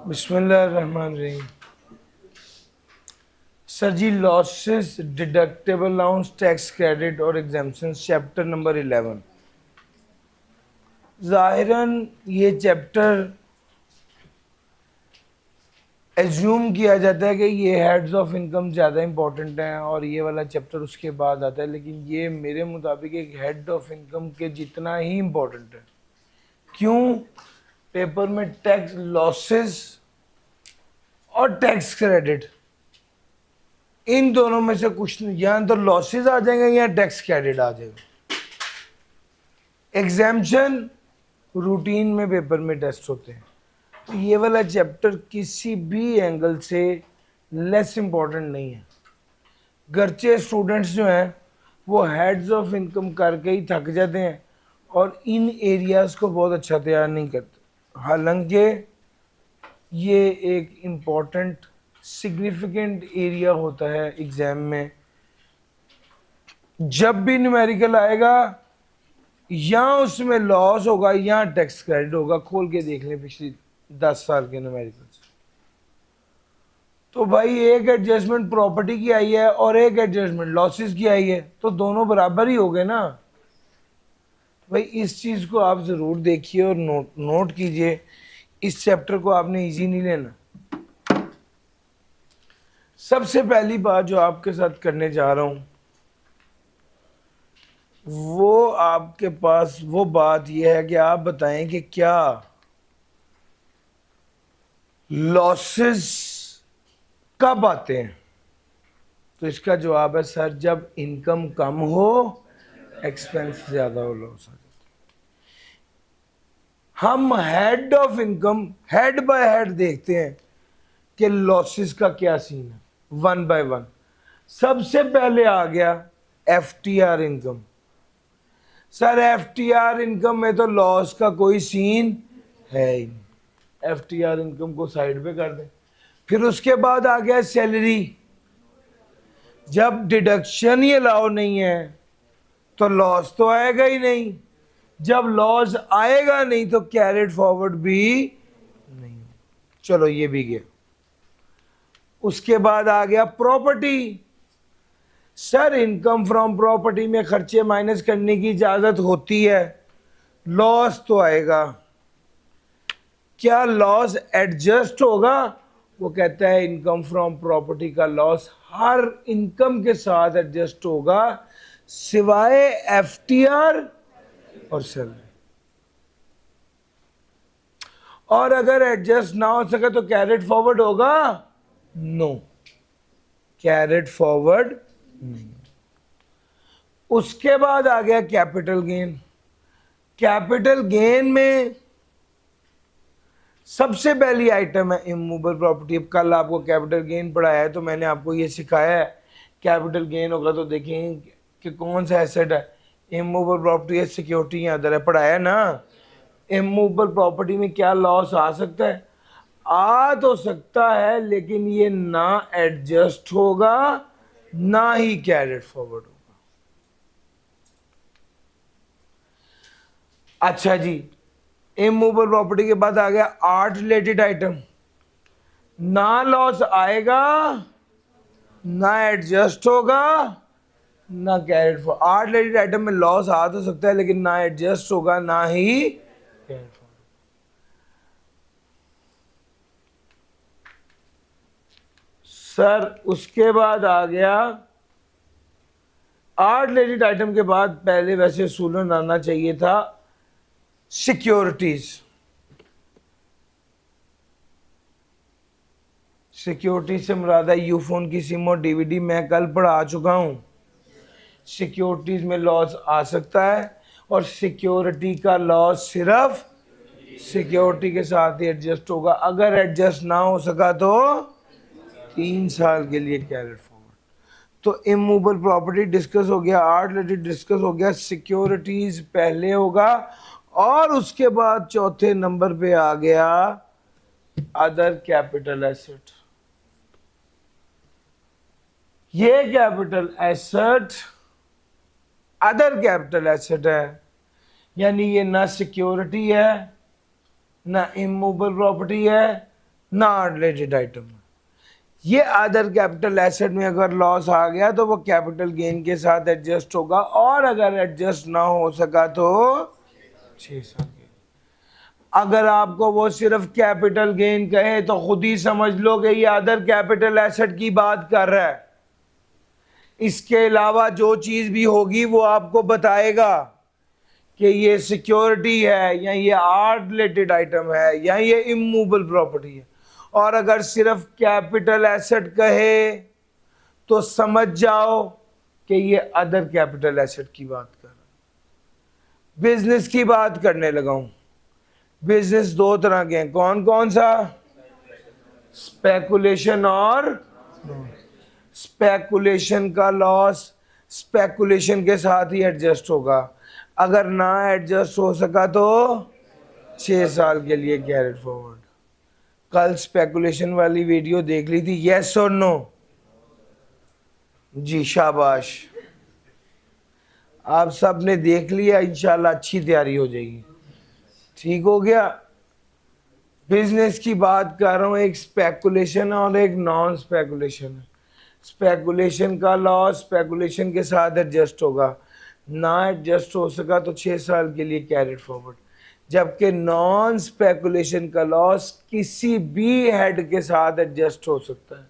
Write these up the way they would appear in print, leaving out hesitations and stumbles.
बिस्मिल्लाहिर्रहमानिर्रहीम। Sir ji, losses, deductible allowance, tax credit और exemption, chapter number 11। ज़ाहिरन ये चैप्टर एज्यूम किया जाता है कि ये हेड्स ऑफ इनकम ज़्यादा इंपॉर्टेंट हैं और ये वाला चैप्टर उसके बाद आता है, लेकिन ये मेरे मुताबिक एक हेड ऑफ इनकम के जितना ही इम्पोर्टेंट है। क्यों? पेपर में टैक्स लॉसेस और टैक्स क्रेडिट, इन दोनों में से कुछ नहीं, या तो लॉसेस आ जाएंगे या टैक्स क्रेडिट आ जाएगा। एग्जाम्पशन रूटीन में पेपर में टेस्ट होते हैं, तो ये वाला चैप्टर किसी भी एंगल से लेस इंपॉर्टेंट नहीं है। गर्चे स्टूडेंट्स जो हैं वो हेड्स ऑफ इनकम करके ही थक जाते हैं और इन एरियाज को बहुत अच्छा तैयार नहीं करते, हालांकि ये एक इम्पॉर्टेंट सिग्निफिकेंट एरिया होता है एग्जाम में। जब भी न्यूमेरिकल आएगा या उसमें लॉस होगा या टैक्स क्रेडिट होगा, खोल के देख लें पिछली 10 साल के न्यूमेरिकल। तो भाई एक एडजस्टमेंट प्रॉपर्टी की आई है और एक एडजस्टमेंट लॉसेस की आई है, तो दोनों बराबर ही हो गए ना भाई। इस चीज को आप जरूर देखिए और नोट कीजिए। इस चैप्टर को आपने इजी नहीं लेना। सबसे पहली बात जो आपके साथ करने जा रहा हूं वो आपके पास वो बात यह है कि आप बताएं कि क्या लॉसेस कब आते हैं। तो इसका जवाब है सर, जब इनकम कम हो, एक्सपेंस ज्यादा हो, लॉस आ जाता है। हम head of income head bye head देखते हैं कि लॉसेस का क्या सीन है, वन बाय वन। सबसे पहले आ गया FTR income. Sir FTR income में तो लॉस का कोई सीन है ही नहीं, एफटीआर इनकम को साइड पे कर दें। फिर उसके बाद आ गया सैलरी। जब डिडक्शन ही अलाउ नहीं है तो लॉस तो आएगा ही नहीं, जब लॉस आएगा नहीं तो कैरेट फॉरवर्ड भी नहीं। चलो ये भी गया। उसके बाद आ गया property. Sir income from property में खर्चे माइनस करने की इजाजत होती है, लॉस तो आएगा। क्या लॉस एडजस्ट होगा? वो कहता है इनकम फ्रॉम प्रॉपर्टी का लॉस हर इनकम के साथ एडजस्ट होगा सिवाय एफटीआर और सैलरी। और अगर एडजस्ट ना हो सके तो कैरेट फॉरवर्ड होगा? नो, कैरेट फॉरवर्ड नहीं। उसके बाद आ गया कैपिटल गेन। कैपिटल गेन में सबसे पहली आइटम है इमूवेबल प्रॉपर्टी। अब कल आपको कैपिटल गेन पढ़ाया है तो मैंने आपको ये सिखाया है, कैपिटल गेन होगा तो देखें कि कौन सा एसेट है। इमूवेबल प्रॉपर्टी है, सिक्योरिटी अदर है, पढ़ाया है ना। इमूवेबल प्रॉपर्टी में क्या लॉस आ सकता है? आ तो सकता है, लेकिन ये ना एडजस्ट होगा ना ही कैरेट फॉरवर्ड होगा। अच्छा जी, इमूवेबल प्रॉपर्टी के बाद आ गया आर्ट रिलेटेड आइटम। ना लॉस आएगा ना एडजस्ट होगा ना carried forward. Art related item में लॉस आ तो सकता है लेकिन ना एडजस्ट होगा ना ही कैरेट फॉरवर्ड। सर उसके बाद आ गया आर्ट रिलेटेड आइटम के बाद पहले वैसे सूलन आना चाहिए था सिक्योरिटीज। सिक्योरिटी से मुराद है यूफोन की सिम और डीवीडी, मैं कल पढ़ा चुका हूं। सिक्योरिटीज में लॉस आ सकता है और सिक्योरिटी का लॉस सिर्फ सिक्योरिटी के साथ ही एडजस्ट होगा। अगर एडजस्ट ना हो सका तो 3 साल के लिए कैरेट फॉरवर्ड। तो इमूवेबल प्रॉपर्टी डिस्कस हो गया, आर्ट रिलेटेड डिस्कस हो गया, सिक्योरिटीज पहले होगा और उसके बाद चौथे नंबर पे आ गया अदर कैपिटल एसेट। ये capital asset other capital asset है, यानी ये ना सिक्योरिटी है ना इमूवेबल प्रॉपर्टी है नॉट रिलेटेड आइटम। ये अदर कैपिटल एसेट में अगर लॉस आ गया तो वो कैपिटल गेन के साथ एडजस्ट होगा, और अगर एडजस्ट ना हो सका तो 6 साल के। अगर आपको वो सिर्फ कैपिटल गेन कहे तो खुद ही समझ लो कि ये अदर कैपिटल एसेट की बात कर रहा है। इसके अलावा जो चीज भी होगी वो आपको बताएगा कि ये सिक्योरिटी है या ये आर्ट रिलेटेड आइटम है या ये इमूवेबल प्रॉपर्टी है। और अगर सिर्फ कैपिटल एसेट कहे तो समझ जाओ कि ये अदर कैपिटल एसेट की बात कर रहा है। बिजनेस की बात करने लगा हूं। बिजनेस दो तरह के हैं, कौन कौन सा? स्पेकुलेशन और स्पेकुलेशन का लॉस स्पेकुलेशन के साथ ही एडजस्ट होगा। अगर ना एडजस्ट हो सका तो 6 साल के लिए कैरिड फॉरवर्ड। कल स्पेकुलेशन वाली वीडियो देख ली थी, यस और नो? जी शाबाश, आप सब ने देख लिया, इंशाल्लाह अच्छी तैयारी हो जाएगी। ठीक हो गया। बिजनेस की बात कर रहा हूं, एक स्पेकुलेशन और एक नॉन स्पेकुलेशन है। स्पेकुलेशन का लॉस स्पेकुलेशन के साथ एडजस्ट होगा, ना एडजस्ट हो सका तो 6 साल के लिए कैरिड फॉरवर्ड। जबकि नॉन स्पेकुलेशन का लॉस किसी भी हेड के साथ एडजस्ट हो सकता है।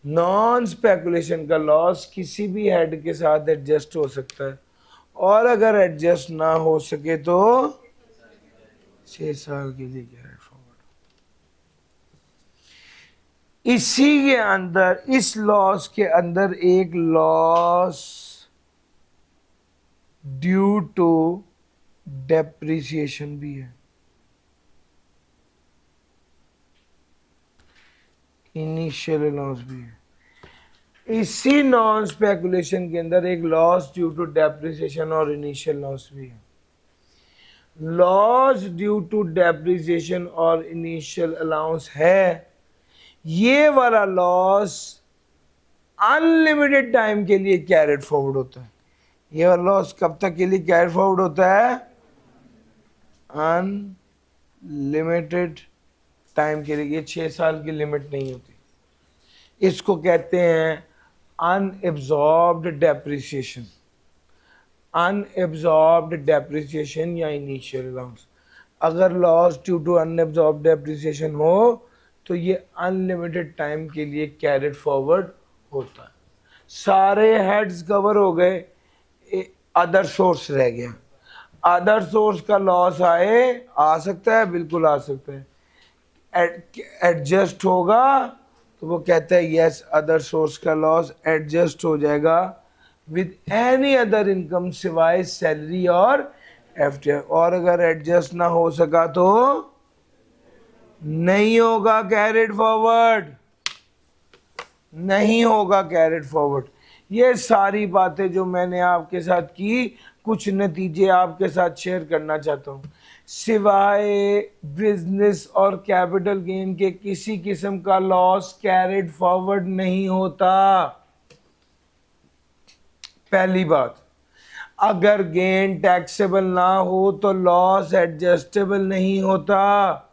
नॉन स्पेकुलेशन का लॉस किसी भी हेड के साथ एडजस्ट हो सकता है, और अगर एडजस्ट ना हो सके तो 6 साल के लिए कैरिड फॉरवर्ड। इसी के अंदर, इस लॉस के अंदर एक लॉस ड्यू टू डेप्रिसिएशन भी है, इनिशियल लॉस भी है। इसी नॉन स्पेकुलेशन के अंदर एक लॉस ड्यू टू डेप्रिसिएशन और इनिशियल लॉस भी है। लॉस ड्यू टू डेप्रिसिएशन और इनिशियल अलाउंस है, ये वाला लॉस अनलिमिटेड टाइम के लिए कैरिड फॉरवर्ड होता है। ये वाला लॉस कब तक के लिए कैरिड फॉरवर्ड होता है? अनलिमिटेड टाइम के लिए। 6 साल की लिमिट नहीं होती। इसको कहते हैं अनएब्जॉर्ब्ड डेप्रिसिएशन। अनएब्जॉर्ब्ड डेप्रिसिएशन या इनिशियल अलाउंस। अगर loss due to unabsorbed depreciation हो तो ये अनलिमिटेड टाइम के लिए कैरिड फॉरवर्ड होता है। सारे हेड्स कवर हो गए, अदर सोर्स रह गया। अदर सोर्स का लॉस आ सकता है, बिल्कुल आ सकता है। एडजस्ट होगा तो वो कहता है यस, अदर सोर्स का लॉस एडजस्ट हो जाएगा विद एनी अदर इनकम सिवाय सैलरी और एफटीआर। और अगर एडजस्ट ना हो सका तो नहीं होगा कैरिड फॉरवर्ड, नहीं होगा कैरिड फॉरवर्ड। ये सारी बातें जो मैंने आपके साथ की, कुछ नतीजे आपके साथ शेयर करना चाहता हूँ। सिवाय बिजनेस और कैपिटल गेन के किसी किस्म का लॉस कैरिड फॉरवर्ड नहीं होता। पहली बात, अगर गेन टैक्सेबल ना हो तो लॉस एडजस्टेबल नहीं होता।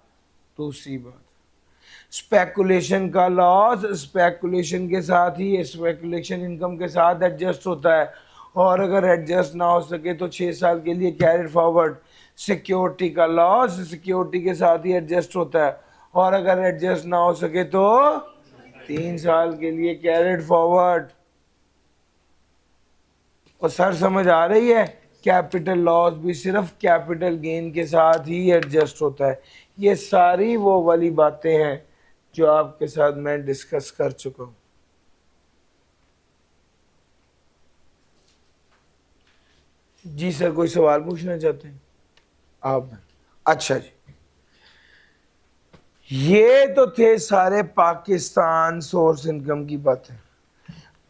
दूसरी बात, स्पेकुलेशन का लॉस स्पेकुलेशन के साथ ही, स्पेकुलेशन इनकम के साथ एडजस्ट होता है, और अगर एडजस्ट ना हो सके तो 6 साल के लिए कैरिड फॉरवर्ड। सिक्योरिटी का लॉस सिक्योरिटी के साथ ही एडजस्ट होता है, और अगर एडजस्ट ना हो सके तो 3 साल के लिए कैरिड फॉरवर्ड। और सर समझ आ रही है? कैपिटल लॉस भी सिर्फ कैपिटल गेन के साथ ही एडजस्ट होता है। ये सारी वो वाली बातें हैं जो आपके साथ मैं डिस्कस कर चुका हूं। जी सर, कोई सवाल पूछना चाहते हैं आप? अच्छा जी, ये तो थे सारे पाकिस्तान सोर्स इनकम की बातें।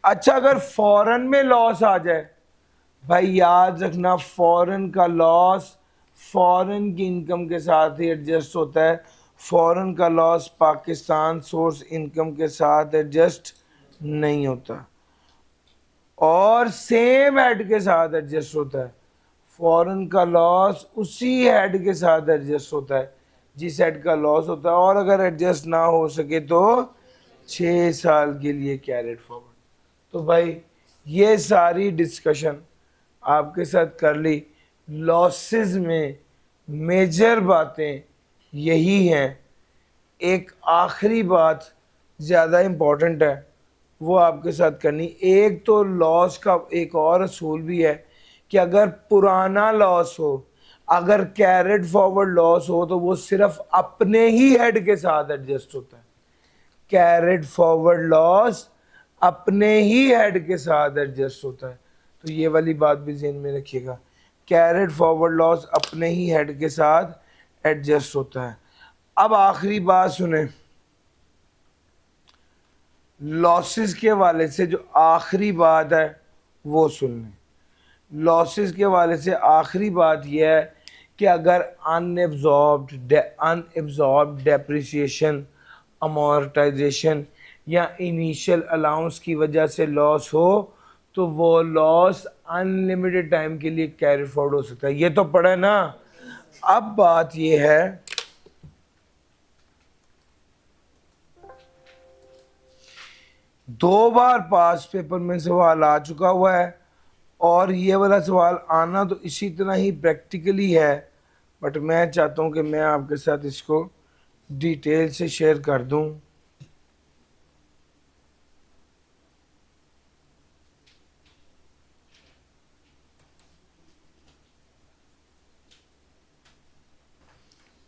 अच्छा, अगर फॉरेन में लॉस आ जाए, भाई याद रखना, फॉरेन का लॉस फॉरेन की इनकम के साथ ही एडजस्ट होता है। फॉरेन का लॉस पाकिस्तान सोर्स इनकम के साथ एडजस्ट नहीं होता, और सेम हेड के साथ एडजस्ट होता है। फॉरेन का लॉस उसी हेड के साथ एडजस्ट होता है जिस हेड का लॉस होता है, और अगर एडजस्ट ना हो सके तो 6 साल के लिए कैरेट फॉरवर्ड। तो भाई ये सारी डिस्कशन आपके साथ कर ली। लॉसेस में मेजर बातें यही हैं। एक आखिरी बात ज़्यादा इम्पोर्टेंट है, वो आपके साथ करनी। एक तो लॉस का एक और असूल भी है कि अगर पुराना लॉस हो, अगर कैरेट फॉरवर्ड लॉस हो, तो वो सिर्फ अपने ही हेड के साथ एडजस्ट होता है। कैरेट फॉरवर्ड लॉस अपने ही हेड के साथ एडजस्ट होता है। तो ये वाली बात भी ज़हन में रखिएगा, कैरेट फॉरवर्ड लॉस अपने ही हेड के साथ एडजस्ट होता है। अब आखिरी बात सुने, लॉसेस के वाले से जो आखिरी बात है वो सुन लें। लॉसेस के वाले से आखिरी बात यह है कि अगर अनएब्जॉर्ब्ड डेप्रिसिएशन, अमोर्टाइजेशन या इनिशियल अलाउंस की वजह से लॉस हो, तो वो लॉस अनलिमिटेड टाइम के लिए कैरी फॉरवर्ड हो सकता है। ये तो पढ़ा है ना। अब बात ये है, दो बार पास पेपर में सवाल आ चुका हुआ है, और ये वाला सवाल आना तो इसी तरह ही प्रैक्टिकली है, बट मैं चाहता हूँ कि मैं आपके साथ इसको डिटेल से शेयर कर दूँ।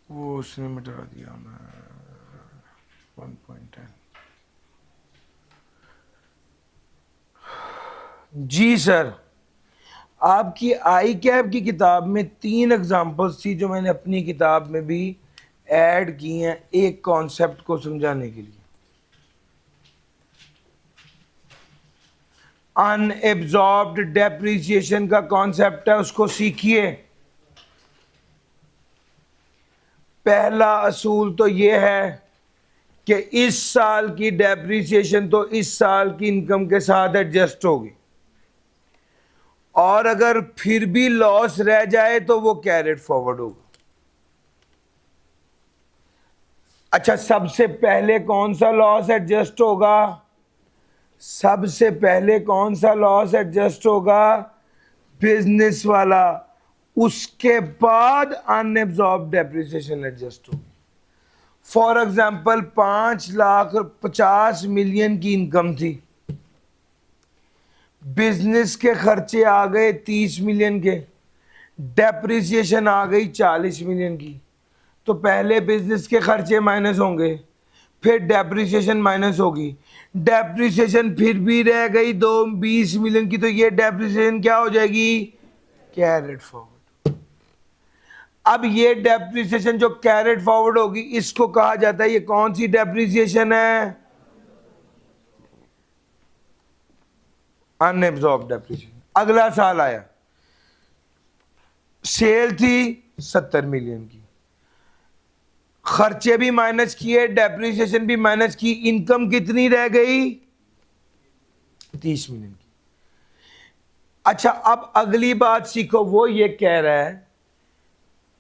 वो उसने मिटा दिया मैं 1.10। जी सर, आपकी आई कैप की किताब में 3 एग्जाम्पल्स थी जो मैंने अपनी किताब में भी ऐड की हैं एक कॉन्सेप्ट को समझाने के लिए। अनएब्जॉर्ब्ड डेप्रिसिएशन का कॉन्सेप्ट है, उसको सीखिए। पहला असूल तो ये है कि इस साल की डेप्रिसिएशन तो इस साल की इनकम के साथ एडजस्ट होगी, और अगर फिर भी लॉस रह जाए तो वो कैरेट फॉरवर्ड होगा। अच्छा, सबसे पहले कौन सा लॉस एडजस्ट होगा? सबसे पहले कौन सा लॉस एडजस्ट होगा? बिजनेस वाला। उसके बाद अनएब्जॉर्ब्ड डेप्रिसिएशन एडजस्ट होगी। फॉर एग्जाम्पल 5,50,000 की इनकम थी, बिजनेस के खर्चे आ गए 30 मिलियन के, डेप्रिसिएशन आ गई 40 मिलियन की। तो पहले बिजनेस के खर्चे माइनस होंगे, फिर डेप्रिसिएशन माइनस होगी, डेप्रिसिएशन फिर भी रह गई 20 मिलियन की, तो ये डेप्रिसिएशन क्या हो जाएगी? Carried forward. अब ये डेप्रिसिएशन जो कैरेट फॉरवर्ड होगी, इसको कहा जाता है, ये कौन सी डेप्रिसिएशन है? Unabsorbed depreciation. अगला साल आया, सेल थी 70 मिलियन की, खर्चे भी माइनस किए, डेप्रिसिएशन भी माइनस की, इनकम कितनी रह गई? 30 मिलियन की। अच्छा, अब अगली बात सीखो, वो ये कह रहा है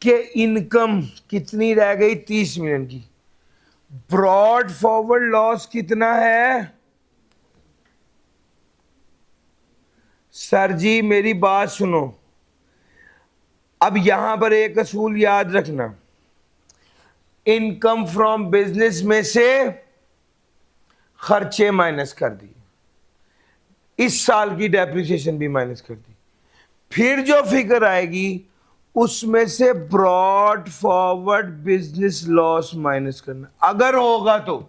कि इनकम कितनी रह गई? 30 मिलियन की। ब्रॉड फॉरवर्ड लॉस कितना है? सर जी मेरी बात सुनो, अब यहां पर एक असूल याद रखना, इनकम फ्रॉम बिजनेस में से खर्चे माइनस कर दिए, इस साल की डेप्रिसिएशन भी माइनस कर दी, फिर जो फिगर आएगी उसमें से brought forward business loss minus करना, अगर होगा तो।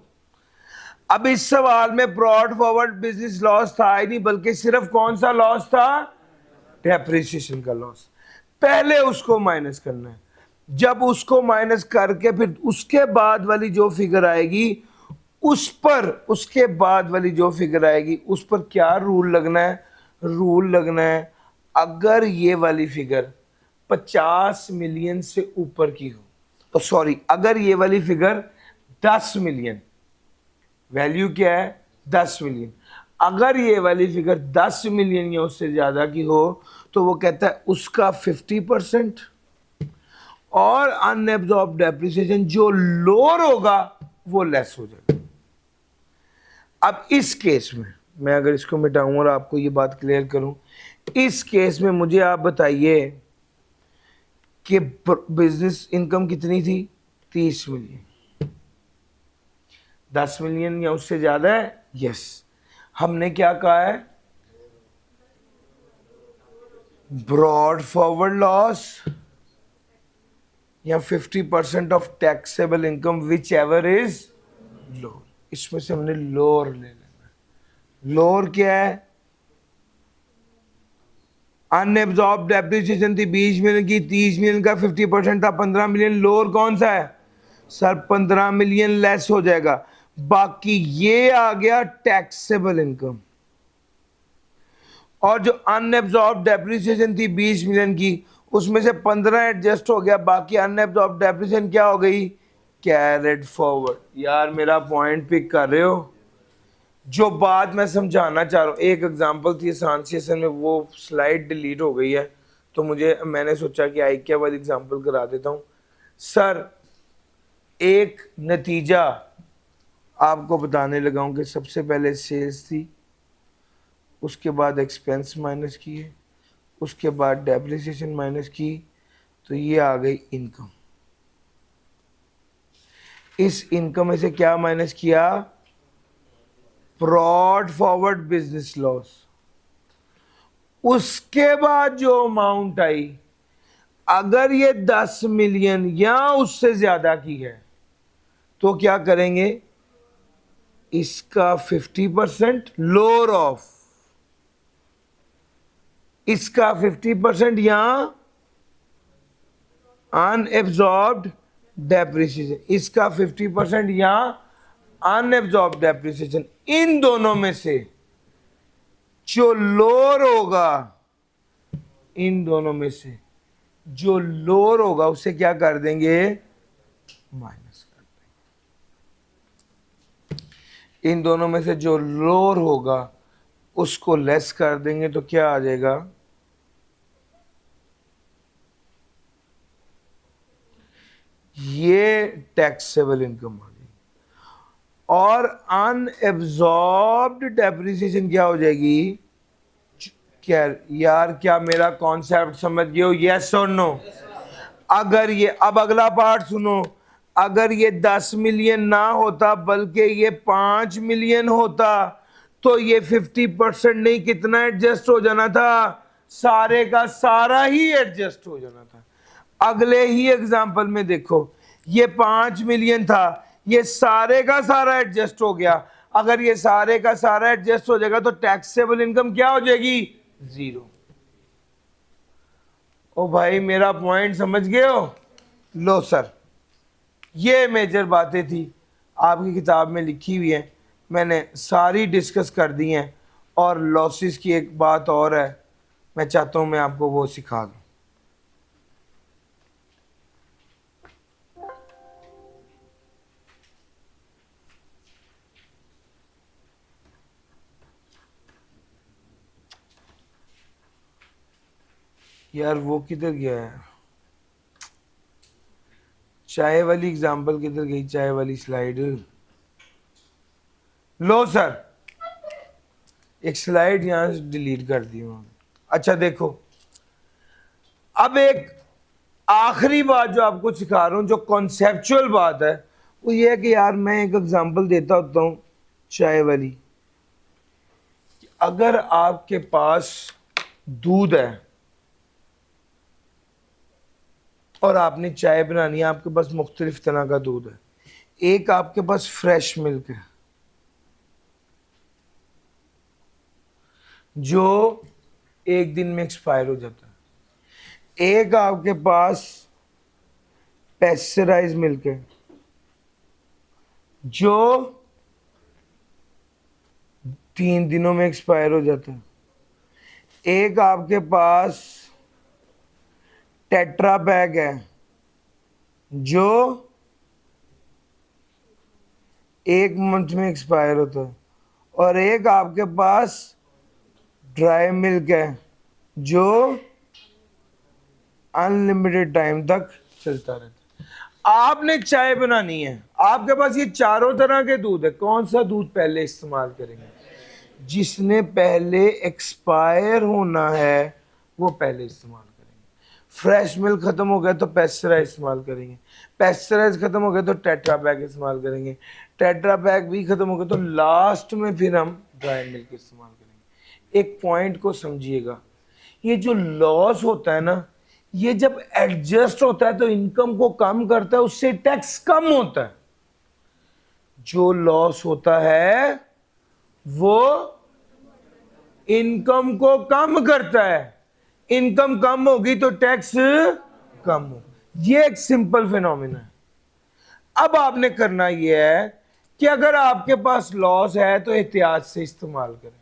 अब इस सवाल में ब्रॉड फॉरवर्ड बिजनेस लॉस था ही नहीं, बल्कि सिर्फ कौन सा लॉस था? डेप्रिसिएशन का लॉस। पहले उसको माइनस करना है, जब उसको माइनस करके फिर उसके बाद वाली जो फिगर आएगी उस पर, उसके बाद वाली जो फिगर आएगी उस पर क्या रूल लगना है? रूल लगना है, अगर ये वाली फिगर 50 मिलियन से ऊपर की हो, तो सॉरी, अगर ये वाली फिगर 10 मिलियन, वैल्यू क्या है? 10 मिलियन, अगर ये वाली फिगर 10 मिलियन या उससे ज़्यादा की हो, तो वो कहता है उसका 50%, और अनएब्जॉर्ब डेप्रिसिएशन जो लोअर होगा वो लेस हो जाएगा। अब इस केस में मैं अगर इसको मिटाऊं और आपको ये बात क्लियर करूं, इस केस में मुझे आप बताइए कि बिजनेस इनकम कितनी थी? 30 मिलियन। 10 मिलियन या उससे ज्यादा है? यस। हमने क्या कहा है? ब्रॉड फॉरवर्ड लॉस या 50% of taxable income which ever is lower. इसमें से हमने लोअर ले लेना। लोअर क्या है? अनएब्जॉर्ब डेप्रिसिएशन थी 20 मिलियन की, 30 मिलियन का 50% था 15 मिलियन। लोअर कौन सा है सर? 15 मिलियन लेस हो जाएगा। बाकी ये आ गया टैक्सेबल इनकम। और जो अनएब्जॉर्ब डेप्रिसिएशन थी 20 मिलियन की, उसमें से 15 एडजस्ट हो गया, बाकी अनएब्जॉर्ब डेप्रिसिएशन क्या हो गई? Carried forward. यार मेरा पॉइंट पिक कर रहे हो? जो बात मैं समझाना चाह रहा हूँ, एक एग्जांपल थी आसान सेशन में, वो स्लाइड डिलीट हो गई है, तो मैंने सोचा कि आई क्या बाद एग्जांपल करा देता हूँ। सर एक नतीजा आपको बताने लगा हूँ कि सबसे पहले सेल्स थी, उसके बाद एक्सपेंस माइनस किए, उसके बाद डेप्रिसिएशन माइनस की, तो ये आ गई इनकम। इस इनकम में से क्या माइनस किया? Brought forward business loss. उसके बाद जो अमाउंट आई, अगर ये 10 मिलियन या उससे ज्यादा की है तो क्या करेंगे? इसका 50% लोअर ऑफ, इसका 50% या अनएब्जॉर्ब्ड डेप्रिसिएशन, इसका 50% या अनएब्जॉर्ब डेप्रिसिएशन। इन दोनों में से जो लोअर होगा, इन दोनों में से जो लोअर होगा उसे क्या कर देंगे? माइनस कर देंगे। इन दोनों में से जो लोअर होगा उसको लेस कर देंगे, तो क्या आ जाएगा? ये टैक्सेबल इनकम आ गई। और अनएब्जॉर्ब्ड डेप्रिसिएशन क्या हो जाएगी? क्या यार, क्या मेरा कॉन्सेप्ट समझ गए हो? यस और नो? अगर ये, अब अगला पार्ट सुनो, अगर ये 10 मिलियन ना होता बल्कि ये 5 मिलियन होता, तो ये 50% नहीं, कितना एडजस्ट हो जाना था? सारे का सारा ही एडजस्ट हो जाना था। अगले ही एग्जाम्पल में देखो, ये 5 मिलियन था, ये सारे का सारा एडजस्ट हो गया। अगर ये सारे का सारा एडजस्ट हो जाएगा तो टैक्सेबल इनकम क्या हो जाएगी? 0। ओ भाई मेरा पॉइंट समझ गए हो? लो सर, ये मेजर बातें थी, आपकी किताब में लिखी हुई है, मैंने सारी डिस्कस कर दी हैं। और लॉसेस की एक बात और है, मैं चाहता हूं मैं आपको वो सिखा दूं। यार वो किधर गया है? चाय वाली एग्जांपल किधर गई? चाय वाली स्लाइड। लो सर, एक स्लाइड यहां से डिलीट कर दी हूं। अच्छा देखो, अब एक आखिरी बात जो आपको सिखा रहा हूं, जो कॉन्सेप्चुअल बात है, वो ये है कि यार मैं एक एग्जांपल देता होता हूं चाय वाली। अगर आपके पास दूध है और आपने चाय बनानी है, आपके पास मुख्तलिफ तरह का दूध है। एक आपके पास फ्रेश मिल्क है जो एक दिन में एक्सपायर हो जाता है। एक आपके पास पेस्चराइज मिल्क है जो 3 दिनों में एक्सपायर हो जाता है। एक आपके पास टेट्रा पैक है जो 1 मंथ में एक्सपायर होता है। और एक आपके पास ड्राई मिल्क है जो अनलिमिटेड टाइम तक चलता रहता है। आपने चाय बनानी है, आपके पास ये चारों तरह के दूध है, कौन सा दूध पहले इस्तेमाल करेंगे? जिसने पहले एक्सपायर होना है वो पहले इस्तेमाल करेंगे। फ्रेश मिल्क खत्म हो गया तो पेस्चराइज इस्तेमाल करेंगे, पेस्चराइज खत्म हो गया तो टेट्रा पैक इस्तेमाल करेंगे, टेट्रा पैक भी खत्म हो गया तो लास्ट में फिर हम ड्राई मिल्क इस्तेमाल करेंगे। एक पॉइंट को समझिएगा, ये जो लॉस होता है ना, ये जब एडजस्ट होता है तो इनकम को कम करता है, उससे टैक्स कम होता है। जो लॉस होता है वो इनकम को कम करता है, इनकम कम होगी तो टैक्स कम हो। ये एक सिंपल फिनोमिना है। अब आपने करना यह है कि अगर आपके पास लॉस है तो एहतियात से इस्तेमाल करें।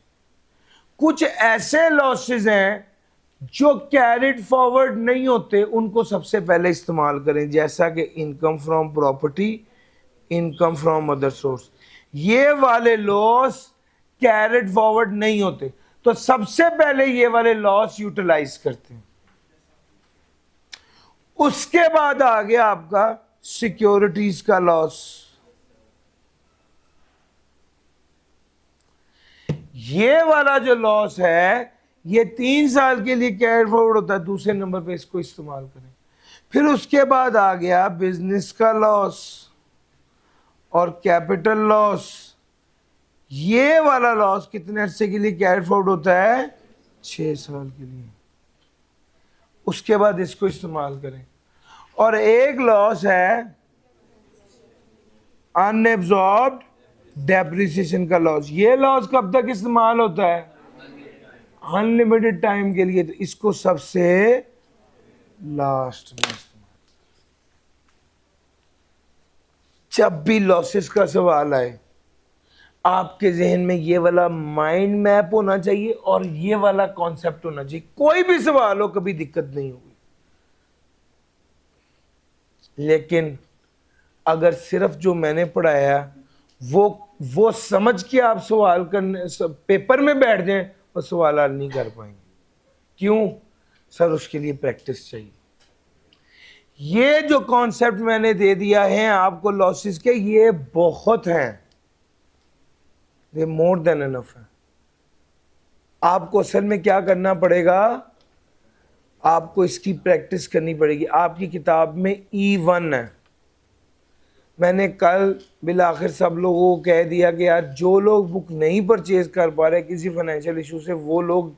कुछ ऐसे लॉसेस हैं जो कैरिड फॉरवर्ड नहीं होते, उनको सबसे पहले इस्तेमाल करें, जैसा कि income from property, income from other source. ये वाले लॉस कैरिड फॉरवर्ड नहीं होते, तो सबसे पहले ये वाले लॉस यूटिलाइज करते हैं। उसके बाद आ गया आपका सिक्योरिटीज का लॉस। ये वाला जो लॉस है ये 3 साल के लिए कैरी फॉरवर्ड होता है, दूसरे नंबर पे इसको इस्तेमाल करें। फिर उसके बाद आ गया बिजनेस का लॉस और कैपिटल लॉस। ये वाला लॉस कितने अरसे के लिए कैरी फॉरवर्ड होता है? 6 साल के लिए। उसके बाद इसको इस्तेमाल करें। और एक लॉस है अनएब्जॉर्ब्ड डेप्रिसिएशन का लॉस। ये लॉस कब तक इस्तेमाल होता है? अनलिमिटेड टाइम के लिए, तो इसको सबसे लास्ट में इस्तेमाल। जब भी लॉसेस का सवाल आए आपके जहन में ये वाला माइंड मैप होना चाहिए और ये वाला कॉन्सेप्ट होना चाहिए। कोई भी सवाल हो कभी दिक्कत नहीं होगी, लेकिन अगर सिर्फ जो मैंने पढ़ाया वो समझ के आप सवाल करने पेपर में बैठ जाएं और सवाल हल नहीं कर पाएंगे। क्यों सर? उसके लिए प्रैक्टिस चाहिए। ये जो कॉन्सेप्ट मैंने दे दिया है आपको लॉसेस के, ये बहुत हैं, ये मोर देन एनफ है। आपको असल में क्या करना पड़ेगा? आपको इसकी प्रैक्टिस करनी पड़ेगी। आपकी किताब में E1 है। मैंने कल बिल आखिर सब लोगों को कह दिया कि यार जो लोग बुक नहीं परचेज कर पा रहे किसी फाइनेंशियल इशू से, वो लोग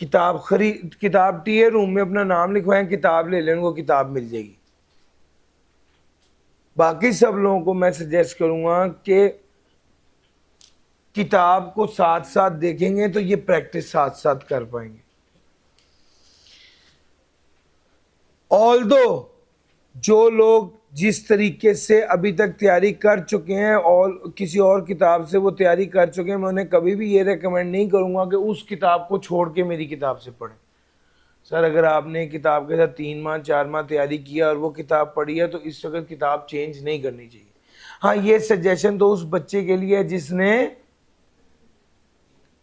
किताब टीयर रूम में अपना नाम लिखवाएं, किताब ले लें, उनको किताब मिल जाएगी। बाकी सब लोगों को मैं सजेस्ट करूंगा कि किताब को साथ साथ देखेंगे तो ये प्रैक्टिस साथ साथ कर पाएंगे। ऑल्दो जो लोग जिस तरीके से अभी तक तैयारी कर चुके हैं और किसी और किताब से वो तैयारी कर चुके हैं, मैं उन्हें कभी भी ये रेकमेंड नहीं करूंगा कि उस किताब को छोड़ के मेरी किताब से पढ़ें। सर अगर आपने किताब के साथ 3 माह 4 माह तैयारी किया और वो किताब पढ़ी है तो इस वक्त किताब चेंज नहीं करनी चाहिए। हाँ, ये सजेशन तो उस बच्चे के लिए है जिसने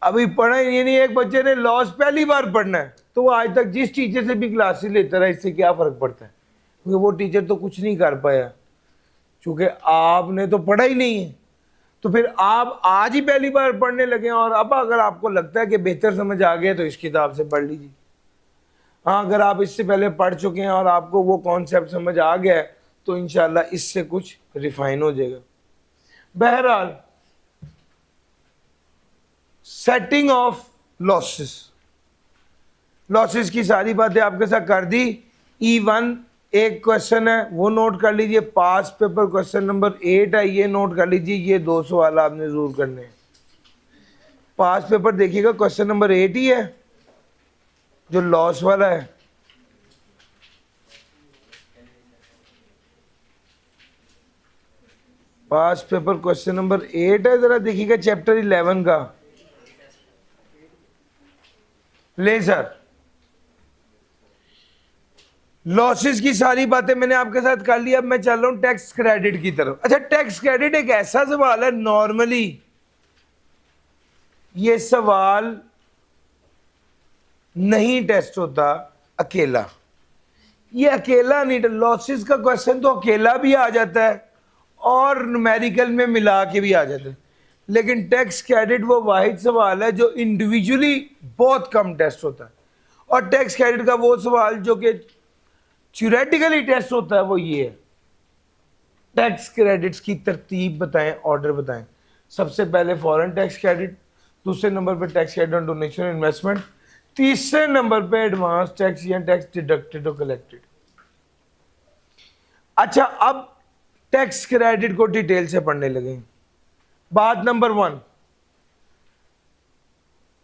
अभी पढ़ा ही नहीं। एक बच्चे ने लॉस पहली बार पढ़ना है तो वो आज तक जिस टीचर से भी क्लासेस लेता रहा, इससे क्या फर्क पड़ता है? क्योंकि वो टीचर तो कुछ नहीं कर पाया, क्योंकि आपने तो पढ़ा ही नहीं है। तो फिर आप आज ही पहली बार पढ़ने लगे और अब अगर आपको लगता है कि बेहतर समझ आ गया तो इस किताब से पढ़ लीजिए। हाँ, अगर आप इससे पहले पढ़ चुके हैं और आपको वो कॉन्सेप्ट समझ आ गया है तो इंशाल्लाह इससे कुछ रिफाइन हो जाएगा। बहरहाल, सेटिंग ऑफ लॉसेस की सारी बातें आपके साथ कर दी। E1 एक क्वेश्चन है वो नोट कर लीजिए। पास पेपर क्वेश्चन नंबर 8 है, ये नोट कर लीजिए। ये 2 सवाल आपने जरूर करने हैं। पास पेपर देखिएगा क्वेश्चन नंबर 8 ही है जो लॉस वाला है। पास पेपर क्वेश्चन नंबर 8 है, जरा देखिएगा चैप्टर 11 का। ले सर, लॉसेस की सारी बातें मैंने आपके साथ कर ली। अब मैं चल रहा हूं टैक्स क्रेडिट की तरफ। अच्छा, टैक्स क्रेडिट एक ऐसा सवाल है, नॉर्मली ये सवाल नहीं टेस्ट होता अकेला, ये अकेला नहीं, लॉसेस का क्वेश्चन तो अकेला भी आ जाता है और न्यूमेरिकल में मिला के भी आ जाता है, लेकिन टैक्स क्रेडिट वो वाहिद सवाल है जो इंडिविजुअली बहुत कम टेस्ट होता है। और टैक्स क्रेडिट का वो सवाल जो कि थ्योरेटिकली टेस्ट होता है वो ये है, टैक्स क्रेडिट्स की तरतीब बताएं, ऑर्डर बताएं। सबसे पहले फॉरेन टैक्स क्रेडिट, दूसरे नंबर पे tax credit on donation investment, तीसरे नंबर पे एडवांस टैक्स या टैक्स डिडक्टेड और कलेक्टेड। अच्छा, अब टैक्स क्रेडिट को डिटेल से पढ़ने लगे। बात नंबर 1,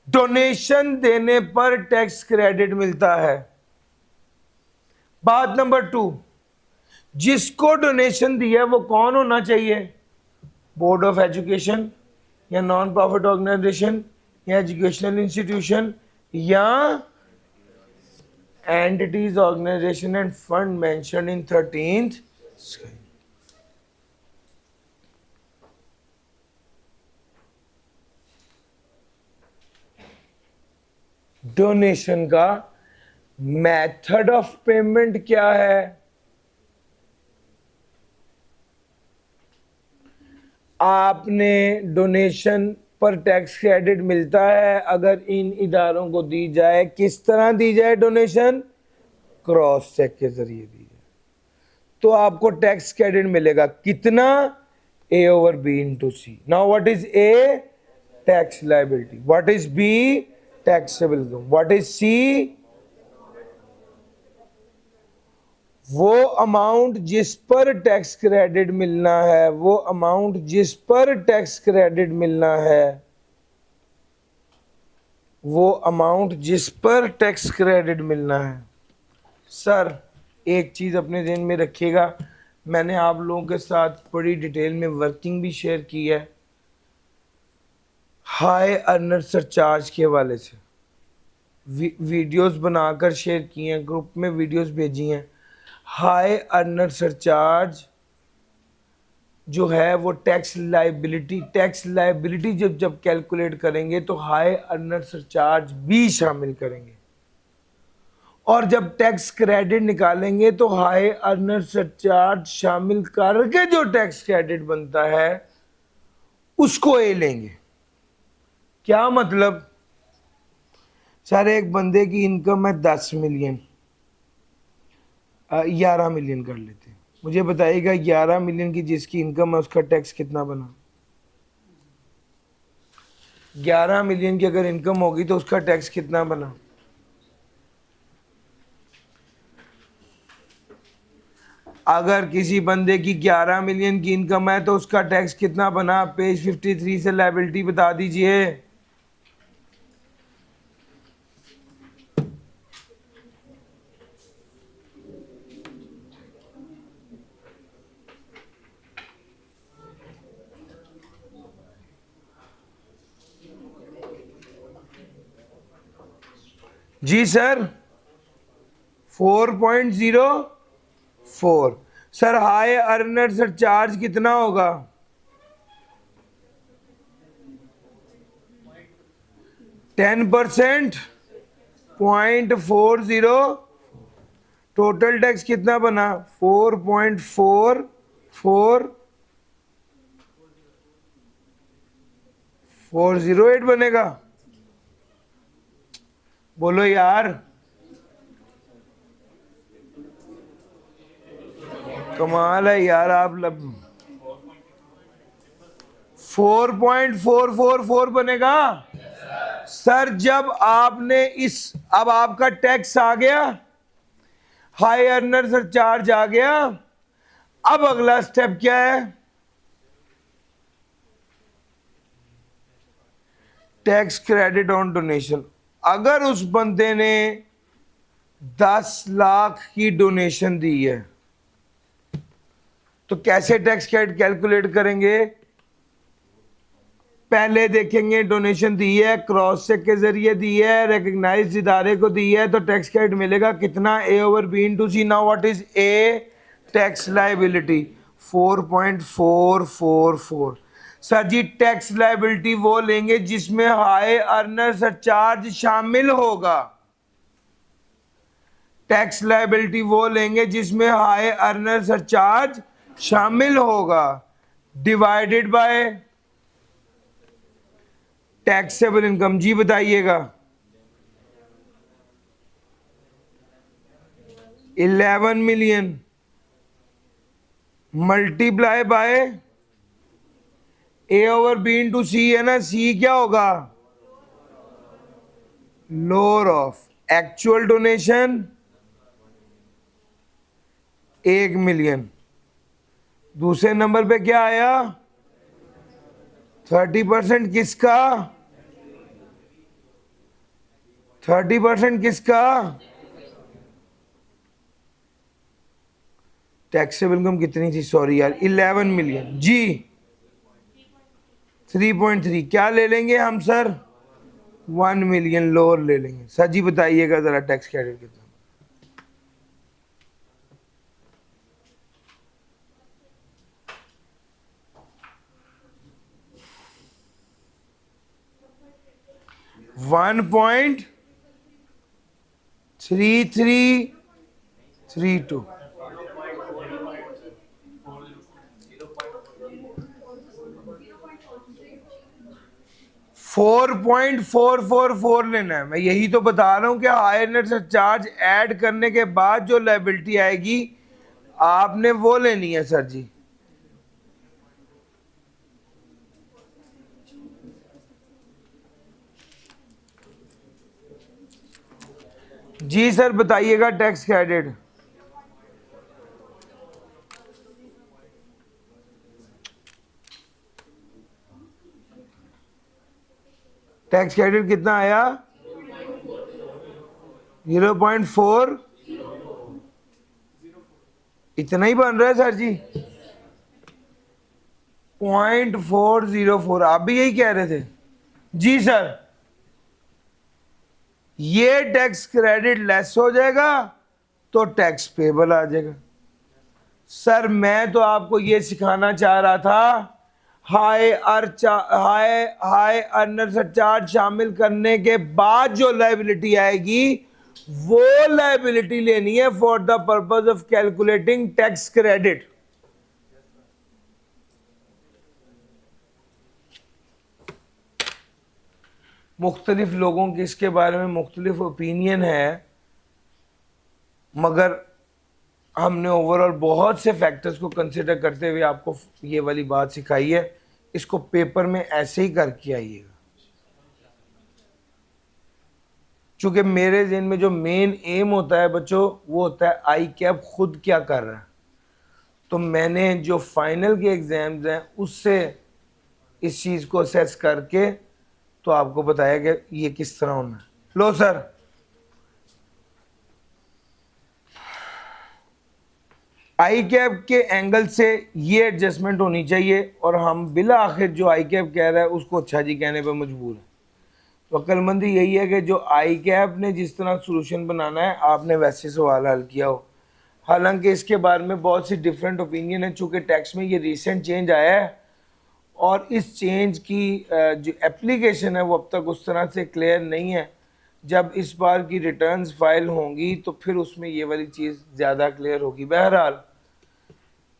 डोनेशन देने पर टैक्स क्रेडिट मिलता है। बात नंबर 2, जिसको डोनेशन दिया है वो कौन होना चाहिए? बोर्ड ऑफ एजुकेशन या नॉन प्रॉफिट ऑर्गेनाइजेशन या एजुकेशनल इंस्टीट्यूशन या entities organisation and fund mention in 13th। Donation का मेथड ऑफ पेमेंट क्या है? आपने डोनेशन पर टैक्स क्रेडिट मिलता है अगर इन इदारों को दी जाए। किस तरह दी जाए डोनेशन? क्रॉस चेक के जरिए दी जाए तो आपको टैक्स क्रेडिट मिलेगा। कितना? A over B into C. Now what is A? Tax liability. What is B? Taxable income. What is C? वो अमाउंट जिस पर टैक्स क्रेडिट मिलना है, वो अमाउंट जिस पर टैक्स क्रेडिट मिलना है, वो अमाउंट जिस पर टैक्स क्रेडिट मिलना है। सर एक चीज़ अपने ध्यान में रखिएगा, मैंने आप लोगों के साथ बड़ी डिटेल में वर्किंग भी शेयर की है हाई अर्नर सरचार्ज के हवाले से, वीडियोस बनाकर शेयर किए हैं, ग्रुप में वीडियोस भेजी हैं। हाई अर्नर सरचार्ज जो है वो टैक्स लाइबिलिटी जब जब कैलकुलेट करेंगे तो हाई अर्नर सरचार्ज भी शामिल करेंगे, और जब टैक्स क्रेडिट निकालेंगे तो हाई अर्नर सरचार्ज शामिल करके जो टैक्स क्रेडिट बनता है उसको ए लेंगे। क्या मतलब? सर एक बंदे की इनकम है 10 मिलियन, 11 मिलियन कर लेते हैं, मुझे बताइएगा 11 मिलियन की जिसकी इनकम है उसका टैक्स कितना बना? 11 मिलियन की अगर इनकम होगी तो उसका टैक्स कितना बना? अगर किसी बंदे की 11 मिलियन की इनकम है तो उसका टैक्स कितना बना? पेज 53 से लायबिलिटी बता दीजिए। जी sir 4.04। Sir high earner surcharge कितना होगा? 10%, 0.40। टोटल टैक्स कितना बना? 4.4408 बनेगा। बोलो यार, कमाल है यार। आप 4.444 बनेगा। सर जब आपने अब आपका टैक्स आ गया, हाई अर्नर सरचार्ज आ गया, अब अगला स्टेप क्या है? Tax credit on donation. अगर उस बंदे ने 10 लाख की डोनेशन दी है तो कैसे टैक्स क्रेडिट कैलकुलेट करेंगे? पहले देखेंगे डोनेशन दी है, क्रॉस चेक के जरिए दी है, रिकग्नाइज्ड इदारे को दी है, तो टैक्स क्रेडिट मिलेगा कितना? A over B into C। Now what is A? Tax liability 4.444। Sir ji tax liability वो लेंगे जिसमें हाई अर्नर सरचार्ज शामिल होगा। टैक्स लायबिलिटी वो लेंगे जिसमें हाई अर्नर सरचार्ज शामिल होगा, डिवाइडेड बाय टैक्सेबल इनकम। जी बताइएगा। 11 million multiply by A over B into C है ना, सी क्या होगा, lower of actual donation 1 million. दूसरे नंबर पे क्या आया, 30% किसका, 30% किसका, टैक्सेबल इनकम कितनी थी, सॉरी यार 11 मिलियन। जी 3.3 क्या ले लेंगे हम सर, 1 मिलियन लोअर ले लेंगे। सर जी बताइएगा जरा टैक्स क्रेडिट कितना। $1.3332। 4.444 लेना है। मैं यही तो बता रहा हूं कि हायर चार्ज ऐड करने के बाद जो लायबिलिटी आएगी आपने वो लेनी है सर जी। जी सर बताइएगा टैक्स क्रेडिट। टैक्स क्रेडिट कितना आया, 0.4, इतना ही बन रहा है सर जी, 0.404। आप भी यही कह रहे थे। जी सर ये टैक्स क्रेडिट लेस हो जाएगा तो टैक्स पेबल आ जाएगा। सर मैं तो आपको ये सिखाना चाह रहा था, हाई अर्नर सरचार्ज शामिल करने के बाद जो लायबिलिटी आएगी वो लायबिलिटी लेनी है for the purpose of calculating tax credit. मुख्तलिफ लोगों की इसके बारे में मुख्तलिफ ओपिनियन है, मगर हमने ओवरऑल बहुत से फैक्टर्स को कंसिडर करते हुए आपको ये वाली बात सिखाई है। इसको पेपर में ऐसे ही करके आइएगा। चूंकि मेरे ज़हन में जो मेन एम होता है बच्चों वो होता है आई कैप खुद क्या कर रहा है, तो मैंने जो फाइनल के एग्जाम्स हैं उससे इस चीज़ को असेस करके तो आपको बताया कि ये किस तरह होना है। लो सर आई कैप के एंगल से ये एडजस्टमेंट होनी चाहिए और हम बिला आखिर जो आई कैप कह रहा है उसको अच्छा जी कहने पर मजबूर है। तो अक्लमंदी यही है कि जो आई कैप ने जिस तरह सोल्यूशन बनाना है आपने वैसे सवाल हल किया हो। हालांकि इसके बारे में बहुत सी डिफरेंट ओपिनियन है, चूँकि टैक्स में ये रिसेंट चेंज आया है और इस चेंज की जो एप्लीकेशन है वो अब तक उस तरह से क्लियर नहीं है। जब इस बार की रिटर्न्स फाइल होंगी तो फिर उसमें ये वाली चीज़ ज़्यादा क्लियर होगी। बहरहाल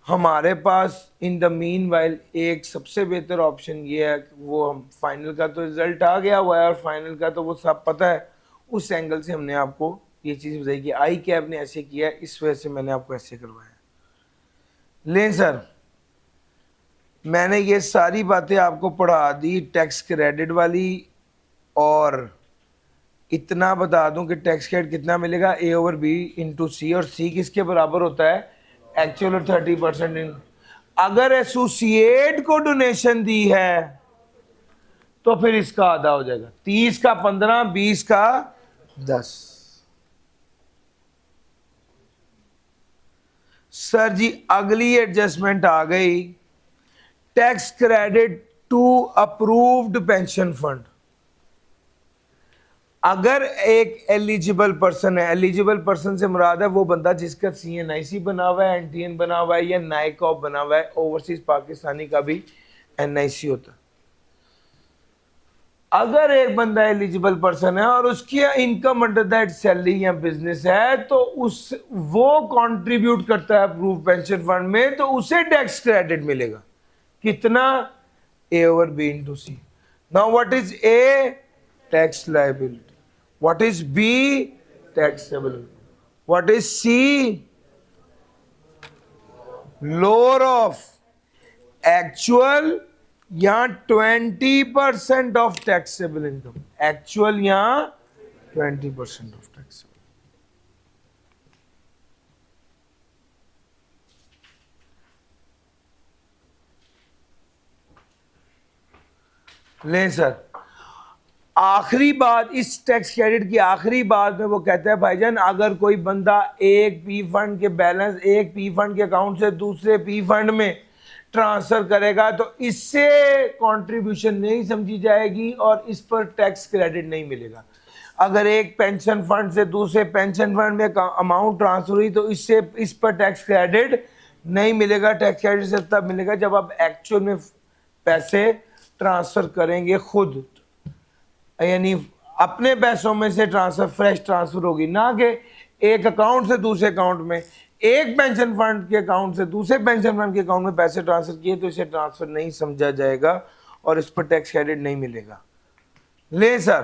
हमारे पास इन द मीन वाइल एक सबसे बेहतर ऑप्शन ये है कि वो हम फाइनल का तो रिज़ल्ट आ गया हुआ है और फाइनल का तो वो सब पता है, उस एंगल से हमने आपको ये चीज़ बताई कि आई कैप ने ऐसे किया है, इस वजह से मैंने आपको ऐसे करवाया। लें सर मैंने ये सारी बातें आपको पढ़ा दी टैक्स क्रेडिट वाली, और इतना बता दूं कि टैक्स क्रेडिट कितना मिलेगा, ए ओवर बी इंटू सी, और सी किसके बराबर होता है, एक्चुअल और 30%। अगर एसोसिएट को डोनेशन दी है तो फिर इसका आधा हो जाएगा, 30 का 15, 20 का 10। सर जी अगली एडजस्टमेंट आ गई, tax credit to approved pension fund. अगर एक एलिजिबल पर्सन है, एलिजिबल पर्सन से मुराद है वो बंदा जिसका CNIC बना हुआ है, NTN बना हुआ है या नाइकॉप बना हुआ है, ओवरसीज पाकिस्तानी का भी NIC होता है। अगर एक बंदा एलिजिबल पर्सन है और उसकी इनकम अंडर दैट सैलरी या बिजनेस है तो उस वो कंट्रीब्यूट करता है अप्रूव पेंशन फंड में, तो उसे टैक्स क्रेडिट मिलेगा। कितना? A over B into C. Now what is A? Tax liability. What is B? Taxable. What is C? Lower of actual या 20% ऑफ टैक्सेबल इनकम। एक्चुअल या 20% of taxable. ले sir, आखिरी बात इस टैक्स क्रेडिट की आखिरी बात में वो कहता है भाईजान, अगर कोई बंदा एक पी फंड के बैलेंस एक पी फंड के अकाउंट से दूसरे पी फंड में ट्रांसफर करेगा तो इससे कंट्रीब्यूशन नहीं समझी जाएगी और इस पर टैक्स क्रेडिट नहीं मिलेगा। अगर एक पेंशन फंड से दूसरे पेंशन फंड में अमाउंट ट्रांसफर हुई तो इससे इस पर टैक्स क्रेडिट नहीं मिलेगा। टैक्स क्रेडिट सिर्फ तब मिलेगा जब आप एक्चुअल में पैसे ट्रांसफर करेंगे खुद, यानी अपने पैसों में से ट्रांसफर, फ्रेश ट्रांसफर होगी, ना कि एक अकाउंट से दूसरे अकाउंट में, एक पेंशन फंड के अकाउंट से दूसरे पेंशन फंड के अकाउंट में पैसे ट्रांसफर किए तो इसे ट्रांसफर नहीं समझा जाएगा और इस पर टैक्स क्रेडिट नहीं मिलेगा। ले sir,